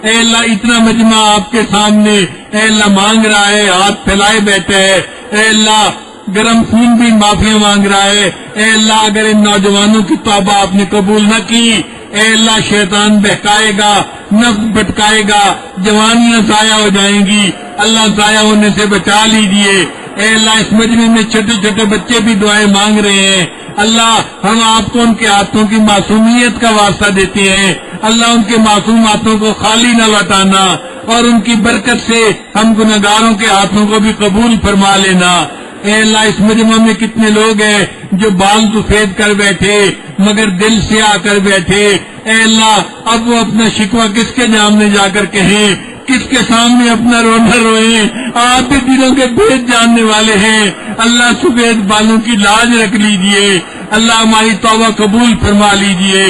اے اللہ اتنا مجمع آپ کے سامنے اے اللہ مانگ رہا ہے، ہاتھ پھیلائے بیٹھے ہے، اے اللہ گرم خون بھی معافی مانگ رہا ہے، اے اللہ اگر ان نوجوانوں کی توبہ آپ نے قبول نہ کی، اے اللہ شیطان بہکائے گا، نفس بھٹکائے گا، جوانیاں ضائع ہو جائیں گی، اللہ ضائع ہونے سے بچا لیجئے۔ اے اللہ اس مجمع میں چھوٹے چھوٹے بچے بھی دعائیں مانگ رہے ہیں، اللہ ہم آپ کو ان کے ہاتھوں کی معصومیت کا واسطہ دیتے ہیں، اللہ ان کے معصوم ہاتھوں کو خالی نہ لوٹانا، اور ان کی برکت سے ہم گنہگاروں کے ہاتھوں کو بھی قبول فرما لینا۔ اے اللہ اس مجمع میں کتنے لوگ ہیں جو بال سفید کر بیٹھے مگر دل سے آ کر بیٹھے، اے اللہ اب وہ اپنا شکوہ کس کے سامنے جا کر کہیں، کس کے سامنے اپنا رونا روئیں، آپ بھی دلوں کے بھید جاننے والے ہیں، اللہ سفید بالوں کی لاج رکھ لیجئے، اللہ ہماری توبہ قبول فرما لیجئے،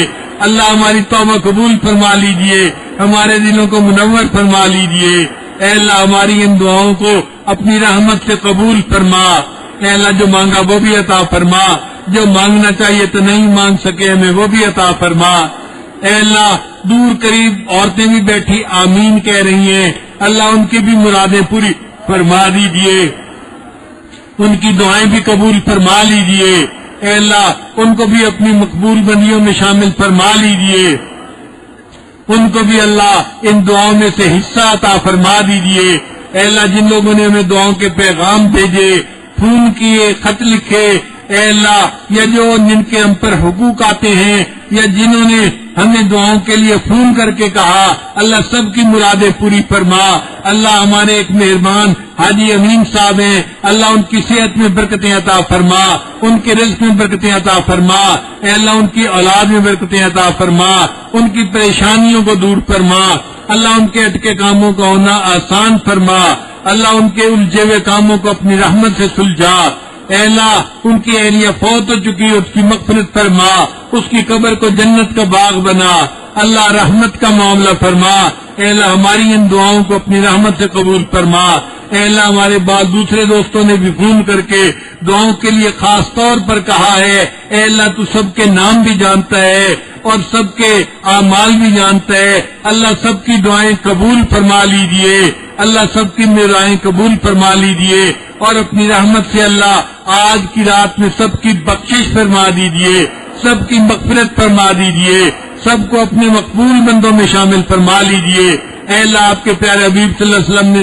اللہ ہماری توبہ قبول فرما لیجئے، ہمارے دلوں کو منور فرما لیجئے، اے اللہ ہماری ان دعاؤں کو اپنی رحمت سے قبول فرما، اے اللہ جو مانگا وہ بھی عطا فرما، جو مانگنا چاہیے تو نہیں مانگ سکے ہمیں وہ بھی عطا فرما، اے اللہ دور قریب عورتیں بھی بیٹھی آمین کہہ رہی ہیں، اللہ ان کی بھی مرادیں پوری فرما دیجئے، ان کی دعائیں بھی قبول فرما لیجئے، اے اللہ ان کو بھی اپنی مقبول بندیوں میں شامل فرما لیجئے، ان کو بھی اللہ ان دعاؤں میں سے حصہ عطا فرما دیجئے، اے اللہ جن لوگوں نے ہمیں دعاؤں کے پیغام بھیجے، فون کیے، خط لکھے، اے اللہ یا جو جن کے ہم پر حقوق آتے ہیں یا جنہوں نے ہمیں دعاؤں کے لیے فون کر کے کہا، اللہ سب کی مرادیں پوری فرما، اللہ ہمارے ایک مہربان حاجی امین صاحب ہیں، اللہ ان کی صحت میں برکتیں عطا فرما، ان کے رزق میں برکتیں عطا فرما، اے اللہ ان کی اولاد میں برکتیں عطا فرما، ان کی پریشانیوں کو دور فرما، اللہ ان کے اٹکے کاموں کا ہونا آسان فرما، اللہ ان کے الجھے ہوئے کاموں کو اپنی رحمت سے سلجھا، اے اللہ ان کی اہلیہ فوت ہو چکی اس کی مغفرت فرما، اس کی قبر کو جنت کا باغ بنا، اللہ رحمت کا معاملہ فرما، اے اللہ ہماری ان دعاؤں کو اپنی رحمت سے قبول فرما، اے اللہ ہمارے بعد دوسرے دوستوں نے بھی فون کر کے دعاؤں کے لیے خاص طور پر کہا ہے، اے اللہ تو سب کے نام بھی جانتا ہے اور سب کے اعمال بھی جانتا ہے، اللہ سب کی دعائیں قبول فرما لیجئے، اللہ سب کی دعائیں قبول فرما لیجئے، اور اپنی رحمت سے اللہ آج کی رات میں سب کی بخشش فرما دیجئے، سب کی مغفرت فرما دیجئے، سب کو اپنے مقبول بندوں میں شامل فرما لیجئے، اے اللہ آپ کے پیارے حبیب صلی اللہ علیہ وسلم نے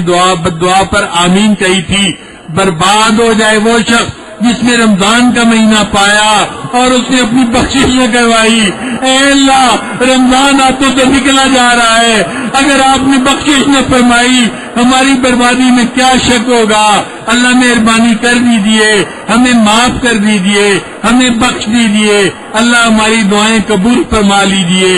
دعا پر آمین کہی تھی، برباد ہو جائے وہ شخص جس نے رمضان کا مہینہ پایا اور اس نے اپنی بخشش نہ کروائی، اے اللہ رمضان ہاتھوں سے نکلا جا رہا ہے، اگر آپ نے بخشش نہ فرمائی ہماری بربادی میں کیا شک ہوگا، اللہ مہربانی کر دیجئے، ہمیں معاف کر دیجئے، ہمیں بخش دیجئے، اللہ ہماری دعائیں قبول فرما لیجئے۔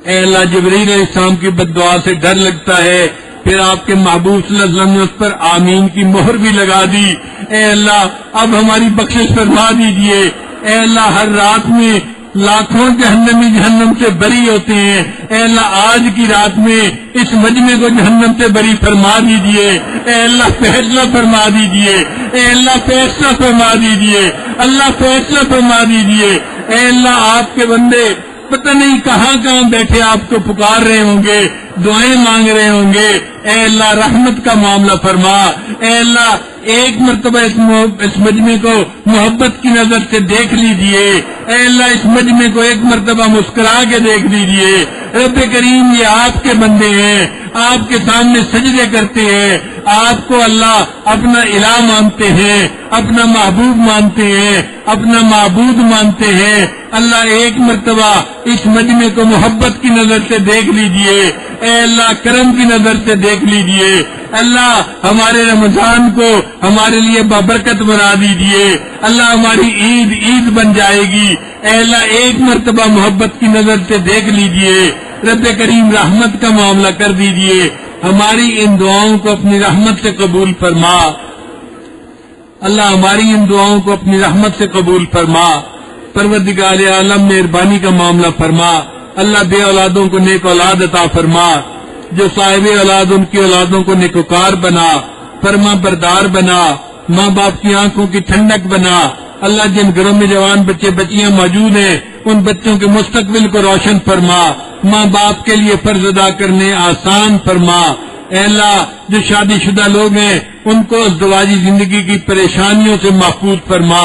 اے اللہ جبرائیل علیہ السلام کی بد دعا سے ڈر لگتا ہے، پھر آپ کے محبوب صلی اللہ علیہ وسلم نے اس پر آمین کی مہر بھی لگا دی۔ اے اللہ اب ہماری بخشش فرما دیجئے۔ اے اللہ ہر رات میں لاکھوں جہنمی جہنم سے بری ہوتے ہیں، اے اللہ آج کی رات میں اس مجمع کو جہنم سے بری فرما دیجئے۔ اے اللہ فیصلہ فرما دیجئے، اے اللہ فیصلہ فرما دیجئے، اللہ فیصلہ فرما دیجئے۔ اے اللہ آپ کے بندے پتہ نہیں کہاں کہاں بیٹھے آپ کو پکار رہے ہوں گے، دعائیں مانگ رہے ہوں گے۔ اے اللہ رحمت کا معاملہ فرما۔ اے اللہ ایک مرتبہ اس مجمع کو محبت کی نظر سے دیکھ لیجئے۔ اے اللہ اس مجمع کو ایک مرتبہ مسکرا کے دیکھ لیجئے۔ رب کریم یہ آپ کے بندے ہیں، آپ کے سامنے سجدے کرتے ہیں، آپ کو اللہ اپنا الہ مانتے ہیں، اپنا محبوب مانتے ہیں، اپنا معبود مانتے ہیں۔ اللہ ایک مرتبہ اس مجمع کو محبت کی نظر سے دیکھ لیجئے۔ اے اللہ کرم کی نظر سے دیکھ لیجئے۔ اللہ ہمارے رمضان کو ہمارے لیے بابرکت بنا دیجئے۔ اللہ ہماری عید عید بن جائے گی۔ اے اللہ ایک مرتبہ محبت کی نظر سے دیکھ لیجئے۔ رب کریم رحمت کا معاملہ کر دیجئے۔ ہماری ان دعاؤں کو اپنی رحمت سے قبول فرما۔ اللہ ہماری ان دعاؤں کو اپنی رحمت سے قبول فرما۔ پروردگار عالم مہربانی کا معاملہ فرما۔ اللہ بے اولادوں کو نیک اولاد عطا فرما، جو صاحب اولاد ان کی اولادوں کو نیکوکار بنا، فرما بردار بنا، ماں باپ کی آنکھوں کی ٹھنڈک بنا۔ اللہ جن گھروں میں جوان بچے بچیاں موجود ہیں ان بچوں کے مستقبل کو روشن فرما، ماں باپ کے لیے فرض ادا کرنے آسان فرما۔ اے اللہ جو شادی شدہ لوگ ہیں ان کو ازدواجی زندگی کی پریشانیوں سے محفوظ فرما۔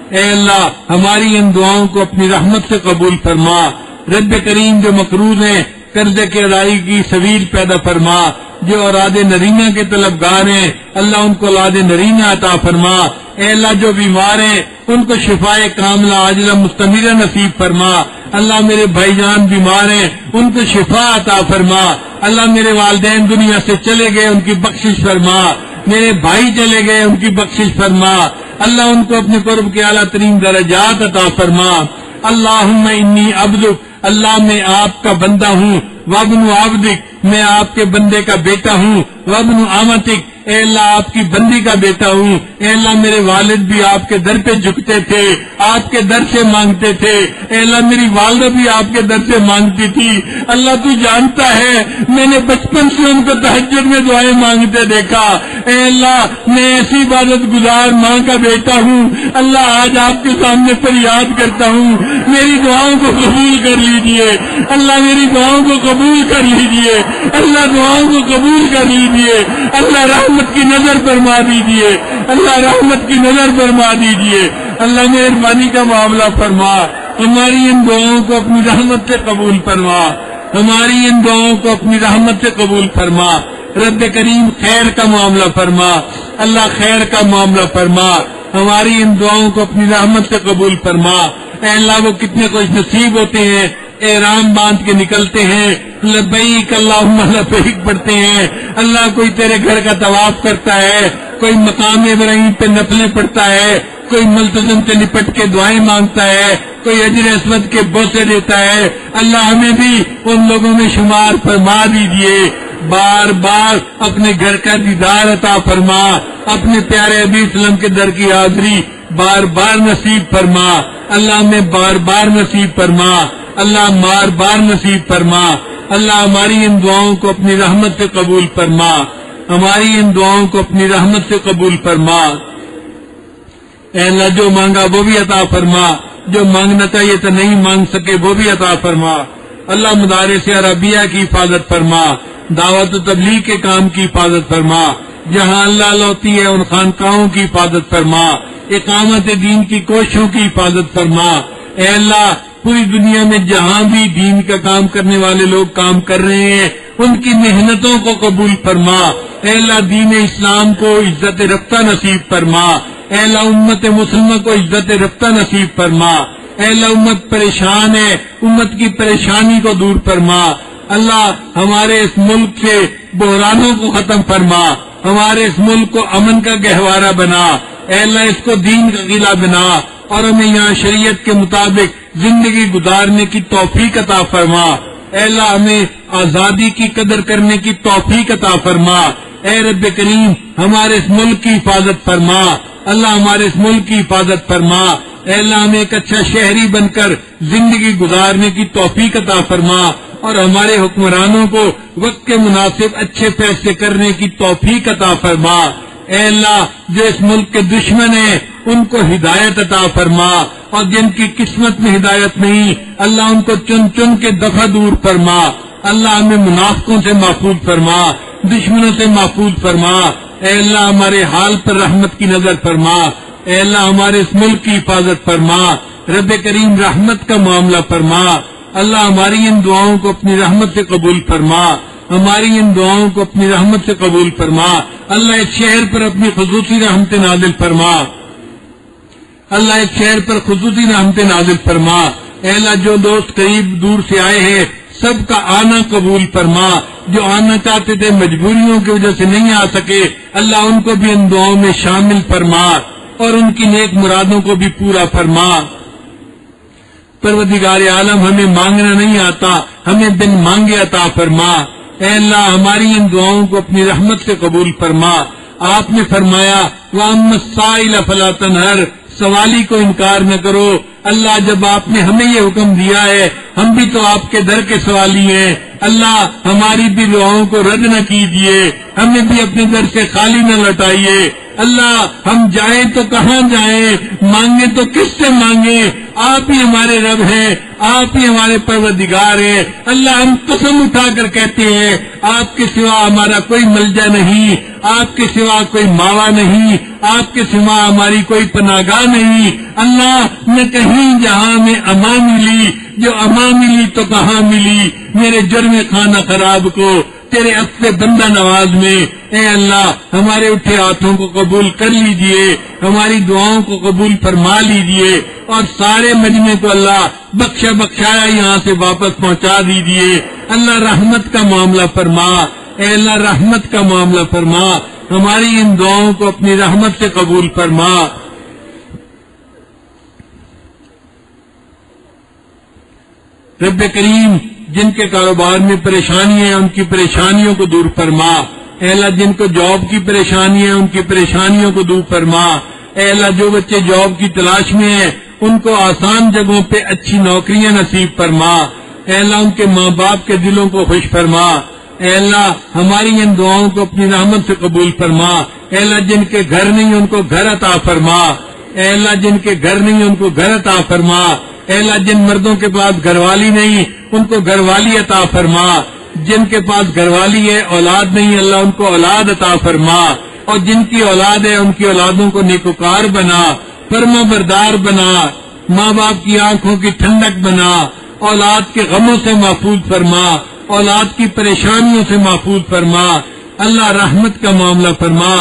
اے اللہ ہماری ان دعاؤں کو اپنی رحمت سے قبول فرما۔ رب کریم جو مقروض ہیں قرضے کی ادائیگی کی سبیل پیدا فرما، جو اولاد نرینہ کے طلبگار ہیں اللہ ان کو اولاد نرینہ عطا فرما۔ اے اللہ جو بیمار ہیں ان کو شفائے کاملہ عاجلہ مستمرہ نصیب فرما۔ اللہ میرے بھائی جان بیمار ہیں ان کو شفا عطا فرما۔ اللہ میرے والدین دنیا سے چلے گئے ان کی بخشش فرما، میرے بھائی چلے گئے ان کی بخشش فرما۔ اللہ ان کو اپنے قرب کے اعلیٰ ترین درجات عطا فرما۔ اللہم انی عبدک، اللہ میں آپ کا بندہ ہوں، وابن عبدک، میں آپ کے بندے کا بیٹا ہوں، وابن امتک، اے اللہ آپ کی بندی کا بیٹا ہوں۔ اے اللہ میرے والد بھی آپ کے در پہ جھکتے تھے، آپ کے در سے مانگتے تھے۔ اے اللہ میری والدہ بھی آپ کے در سے مانگتی تھی۔ اللہ تو جانتا ہے میں نے بچپن سے ان کو تہجد میں دعائیں مانگتے دیکھا۔ اے اللہ میں ایسی عبادت گزار ماں کا بیٹا ہوں، اللہ آج آپ کے سامنے فریاد کرتا ہوں میری دعاؤں کو قبول کر لیجئے۔ اللہ میری دعاؤں کو قبول کر لیجئے، اللہ دعاؤں کو قبول کر لیجئے۔ اللہ رحمت کی نظر فرما دیجئے، اللہ رحمت کی نظر فرما دیجئے۔ اللہ مہربانی کا معاملہ فرما، ہماری ان دعاؤں کو اپنی رحمت سے قبول فرما، ہماری ان دعاؤں کو اپنی رحمت سے قبول فرما۔ رب کریم خیر کا معاملہ فرما، اللہ خیر کا معاملہ فرما، ہماری ان دعاؤں کو اپنی رحمت سے قبول فرما۔ اے اللہ وہ کتنے خوش نصیب ہوتے ہیں احرام باندھ کے نکلتے ہیں، لبیک اللہم لبیک پڑھتے ہیں۔ اللہ کوئی تیرے گھر کا طواف کرتا ہے، کوئی مقام ابراہیم پہ نفلیں پڑھتا ہے، کوئی ملتزم سے لپٹ کے دعائیں مانگتا ہے، کوئی اجر اسود کے بوسے دیتا ہے۔ اللہ ہمیں بھی ان لوگوں میں شمار فرما دیجئے۔ بار بار اپنے گھر کا دیدار عطا فرما، اپنے پیارے نبی صلی اللہ علیہ وسلم کے در کی حاضری بار بار نصیب فرما۔ اللہ میں بار بار نصیب فرما، اللہ بار بار نصیب فرما۔ اللہ ہماری ان دعاؤں کو اپنی رحمت سے قبول فرما، ہماری ان دعاؤں کو اپنی رحمت سے قبول فرما۔ اے اللہ جو مانگا وہ بھی عطا فرما، جو مانگنا چاہیے تو نہیں مانگ سکے وہ بھی عطا فرما۔ اللہ مدارس عربیہ کی حفاظت فرما، دعوت و تبلیغ کے کام کی حفاظت فرما، جہاں اللہ ہوتی ہے ان خانقاہوں کی حفاظت فرما، اقامت دین کی کوششوں کی حفاظت فرما۔ اے اللہ پوری دنیا میں جہاں بھی دین کا کام کرنے والے لوگ کام کر رہے ہیں ان کی محنتوں کو قبول فرما۔ اے اللہ دین اسلام کو عزت رفتہ نصیب فرما، اے اللہ امت مسلمہ کو عزت رفتہ نصیب فرما۔ اے اللہ امت پریشان ہے، امت کی پریشانی کو دور فرما۔ اللہ ہمارے اس ملک سے بحرانوں کو ختم فرما، ہمارے اس ملک کو امن کا گہوارہ بنا۔ اے اللہ اس کو دین کا قلعہ بنا اور ہمیں یہاں شریعت کے مطابق زندگی گزارنے کی توفیق عطا فرما۔ اے اللہ ہمیں آزادی کی قدر کرنے کی توفیق عطا فرما. اے رب کریم ہمارے اس ملک کی حفاظت فرما. اللہ ہمارے اس ملک کی حفاظت فرما. اے اللہ ہمیں ایک اچھا شہری بن کر زندگی گزارنے کی توفیق عطا فرما اور ہمارے حکمرانوں کو وقت کے مناسب اچھے فیصلے کرنے کی توفیق عطا فرما. اے اللہ جو اس ملک کے دشمن ہیں ان کو ہدایت عطا فرما اور جن کی قسمت میں ہدایت نہیں اللہ ان کو چن چن کے دفع دور فرما. اللہ ہمیں منافقوں سے محفوظ فرما, دشمنوں سے محفوظ فرما. اے اللہ ہمارے حال پر رحمت کی نظر فرما. اے اللہ ہمارے اس ملک کی حفاظت فرما. رب کریم رحمت کا معاملہ فرما. اللہ ہماری ان دعاؤں کو اپنی رحمت سے قبول فرما. ہماری ان دعاؤں کو اپنی رحمت سے قبول فرما. اللہ ایک شہر پر اپنی خصوصی رحمت نازل فرما. اللہ ایک شہر پر خصوصی رحمت نازل فرما. اے اللہ جو دوست قریب دور سے آئے ہیں سب کا آنا قبول فرما. جو آنا چاہتے تھے مجبوریوں کی وجہ سے نہیں آ سکے اللہ ان کو بھی ان دعاؤں میں شامل فرما اور ان کی نیک مرادوں کو بھی پورا فرما. پروردگار عالم ہمیں مانگنا نہیں آتا, ہمیں بن مانگے عطا فرما. اے اللہ ہماری ان دعاؤں کو اپنی رحمت سے قبول فرما. آپ نے فرمایا وَأَمَّا السَّائِلَ فَلَا تَنْهَرْ, سوالی کو انکار نہ کرو. اللہ جب آپ نے ہمیں یہ حکم دیا ہے ہم بھی تو آپ کے در کے سوالی ہیں. اللہ ہماری بھی دعاؤں کو رد نہ کیجیے, ہمیں بھی اپنے در سے خالی نہ لوٹائیے. اللہ ہم جائیں تو کہاں جائیں, مانگیں تو کس سے مانگیں؟ آپ ہی ہمارے رب ہیں, آپ ہی ہمارے پروردگار ہیں. اللہ ہم قسم اٹھا کر کہتے ہیں آپ کے سوا ہمارا کوئی ملجا نہیں, آپ کے سوا کوئی ماوا نہیں, آپ کے سوا ہماری کوئی پناہگاہ نہیں. اللہ نہ کہیں جہاں میں امان ملی, جو امان ملی تو کہاں ملی میرے جرم خانہ خراب کو تیرے اپنے بندہ نواز میں. اے اللہ ہمارے اٹھے ہاتھوں کو قبول کر لیجئے, ہماری دعاؤں کو قبول فرما لیجئے اور سارے مجمع کو اللہ بخشا بخشایا یہاں سے واپس پہنچا دیجئے. اللہ رحمت کا معاملہ فرما. اے اللہ رحمت کا معاملہ فرما. ہماری ان دعاؤں کو اپنی رحمت سے قبول فرما. رب کریم جن کے کاروبار میں پریشانی ہے ان کی پریشانیوں کو دور فرما. اے اللہ جن کو جاب کی پریشانی ہے ان کی پریشانیوں کو دور فرما. اے اللہ جو بچے جاب کی تلاش میں ہیں ان کو آسان جگہوں پہ اچھی نوکریاں نصیب فرما. اے اللہ ان کے ماں باپ کے دلوں کو خوش فرما. اے اللہ ہماری ان دعاؤں کو اپنی رحمت سے قبول فرما. اے اللہ جن کے گھر نہیں ان کو گھر عطا فرما. اے اللہ جن کے گھر نہیں ان کو گھر عطا فرما. اے اللہ جن مردوں کے پاس گھر والی نہیں ان کو گھر والی عطا فرما. جن کے پاس گھر والی ہے اولاد نہیں اللہ ان کو اولاد عطا فرما. اور جن کی اولاد ہے ان کی اولادوں کو نیکوکار بنا, فرما بردار بنا, ماں باپ کی آنکھوں کی ٹھنڈک بنا, اولاد کے غموں سے محفوظ فرما, اولاد کی پریشانیوں سے محفوظ فرما. اللہ رحمت کا معاملہ فرما.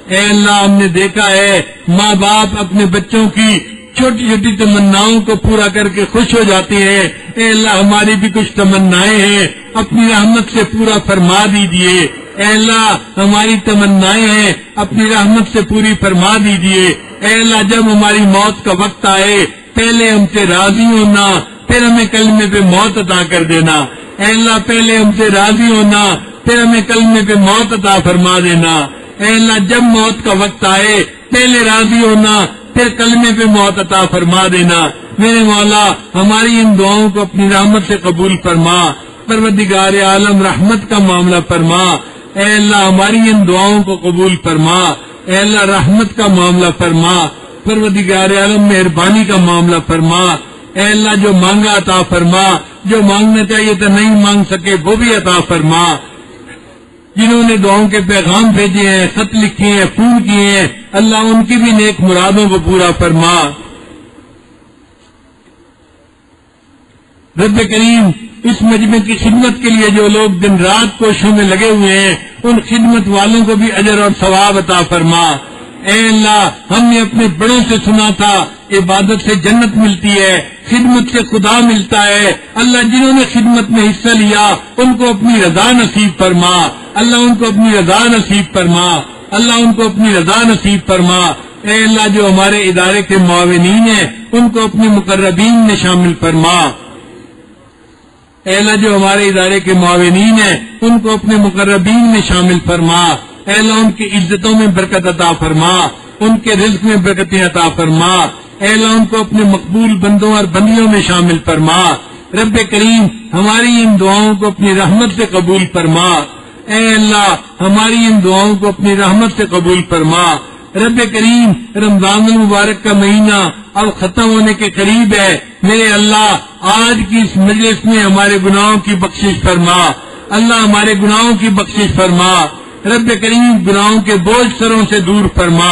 اے اللہ ہم نے دیکھا ہے ماں باپ اپنے بچوں کی چھوٹی چھوٹی تمناؤں کو پورا کر کے خوش ہو جاتے ہیں. اے اللہ ہماری بھی کچھ تمنائیں ہیں اپنی رحمت سے پورا فرما دیجیے. اے اللہ ہماری تمنائیں ہیں اپنی رحمت سے پوری فرما دیجیے. اے اللہ جب ہماری موت کا وقت آئے پہلے ہم سے راضی ہونا پھر ہمیں کلمے پہ موت عطا کر دینا. اے اللہ پہلے ہم سے راضی ہونا پھر ہمیں کلمے پہ موت عطا فرما دینا. اے اللہ جب موت کا وقت آئے پہلے راضی ہونا پھر کلمے پہ موت عطا فرما دینا. میرے مولا ہماری ان دعاؤں کو اپنی رحمت سے قبول فرما. پروردگار عالم رحمت کا معاملہ فرما. اے اللہ ہماری ان دعاؤں کو قبول فرما. اے اللہ رحمت کا معاملہ فرما. پروردگار عالم مہربانی کا معاملہ فرما. اے اللہ جو مانگا عطا فرما, جو مانگنا چاہیے تو نہیں مانگ سکے وہ بھی عطا فرما. جنہوں نے دعاؤں کے پیغام بھیجے ہیں, خط لکھے ہیں, فون کیے ہیں, اللہ ان کی بھی نیک مرادوں کو پورا فرما. رب کریم اس مجمع کی خدمت کے لیے جو لوگ دن رات کوششوں میں لگے ہوئے ہیں ان خدمت والوں کو بھی اجر اور ثواب عطا فرما. اے اللہ ہم نے اپنے بڑوں سے سنا تھا عبادت سے جنت ملتی ہے, خدمت سے خدا ملتا ہے. اللہ جنہوں نے خدمت میں حصہ لیا ان کو اپنی رضا نصیب فرما. اللہ ان کو اپنی رضا نصیب فرما. اللہ ان کو اپنی رضا نصیب فرما. اے اللہ جو ہمارے ادارے کے معاونین ہیں ان کو اپنے مقربین میں شامل فرما. اے اللہ جو ہمارے ادارے کے معاونین ہیں ان کو اپنے مقربین میں شامل فرما، اے اللہ ان کی عزتوں میں برکت عطا فرما، ان کے رزق میں برکتیں عطا فرما، اے اللہ ان کو اپنے مقبول بندوں اور بندیوں میں شامل فرما۔ رب کریم ہماری ان دعاؤں کو اپنی رحمت سے قبول فرما، اے اللہ ہماری ان دعاؤں کو اپنی رحمت سے قبول فرما۔ رب کریم رمضان المبارک کا مہینہ اب ختم ہونے کے قریب ہے، میرے اللہ آج کی اس مجلس میں ہمارے گناہوں کی بخشش فرما، اللہ ہمارے گناہوں کی بخشش فرما۔ رب کریم گناہوں کے بوجھ سروں سے دور فرما،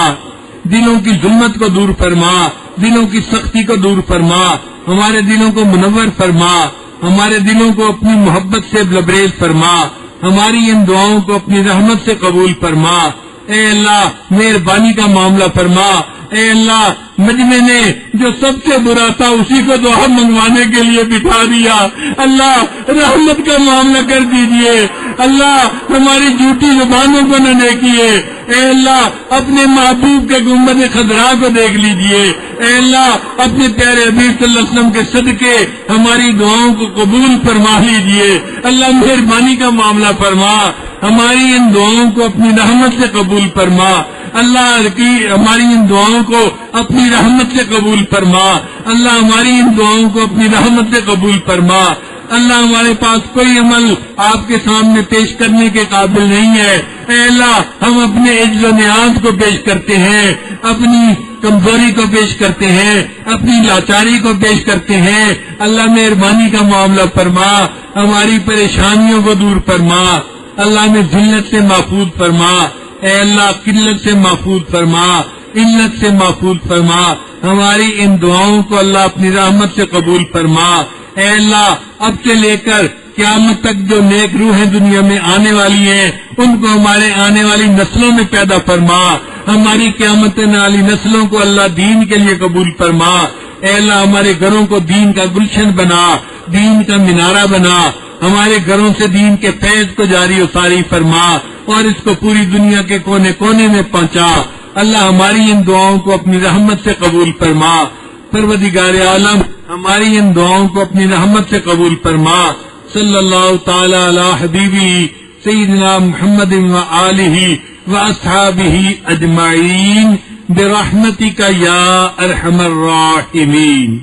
دلوں کی ظلمت کو دور فرما، دلوں کی سختی کو دور فرما، ہمارے دلوں کو منور فرما، ہمارے دلوں کو اپنی محبت سے لبریز فرما، ہماری ان دعاؤں کو اپنی رحمت سے قبول فرما۔ اے اللہ مہربانی کا معاملہ فرما، اے اللہ مجمع نے جو سب سے برا تھا اسی کو دعا منگوانے کے لیے بٹھا دیا، اللہ رحمت کا معاملہ کر دیجئے، اللہ ہماری جھوٹی زبانوں کو نہ دیکھیے، اے اللہ اپنے محبوب کے گنبد خضرا کو دیکھ لیجئے، اے اللہ اپنے پیارے حبیب صلی اللہ علیہ وسلم کے صدقے ہماری دعاؤں کو قبول فرما لیجئے، اللہ مہربانی کا معاملہ فرما، ہماری ان دعاؤں کو اپنی رحمت سے قبول فرما، اللہ کی ہماری ان دعاؤں کو اپنی رحمت سے قبول فرما، اللہ ہماری ان دعاؤں کو اپنی رحمت سے قبول فرما۔ اللہ ہمارے پاس کوئی عمل آپ کے سامنے پیش کرنے کے قابل نہیں ہے، اے اللہ ہم اپنے عجز و نیاز کو پیش کرتے ہیں، اپنی کمزوری کو پیش کرتے ہیں، اپنی لاچاری کو پیش کرتے ہیں، اللہ مہربانی کا معاملہ فرما، ہماری پریشانیوں کو دور فرما، اللہ میں ذلت سے محفوظ فرما، اے اللہ قلت سے محفوظ فرما، علت سے محفوظ فرما، ہماری ان دعاؤں کو اللہ اپنی رحمت سے قبول فرما۔ اے اللہ اب سے لے کر قیامت تک جو نیک روحیں دنیا میں آنے والی ہیں ان کو ہمارے آنے والی نسلوں میں پیدا فرما، ہماری قیامت والی نسلوں کو اللہ دین کے لیے قبول فرما، اے اللہ ہمارے گھروں کو دین کا گلشن بنا، دین کا مینارہ بنا، ہمارے گھروں سے دین کے فیض کو جاری و ساری فرما اور اس کو پوری دنیا کے کونے کونے میں پہنچا، اللہ ہماری ان دعاؤں کو اپنی رحمت سے قبول فرما۔ پروردگار عالم ہماری ان دعاؤں کو اپنی رحمت سے قبول فرما۔ صلی اللہ تعالی علی حبیبی سیدنا محمد و آلہ و اصحابہ اجمعین برحمتک یا ارحم الراحمین۔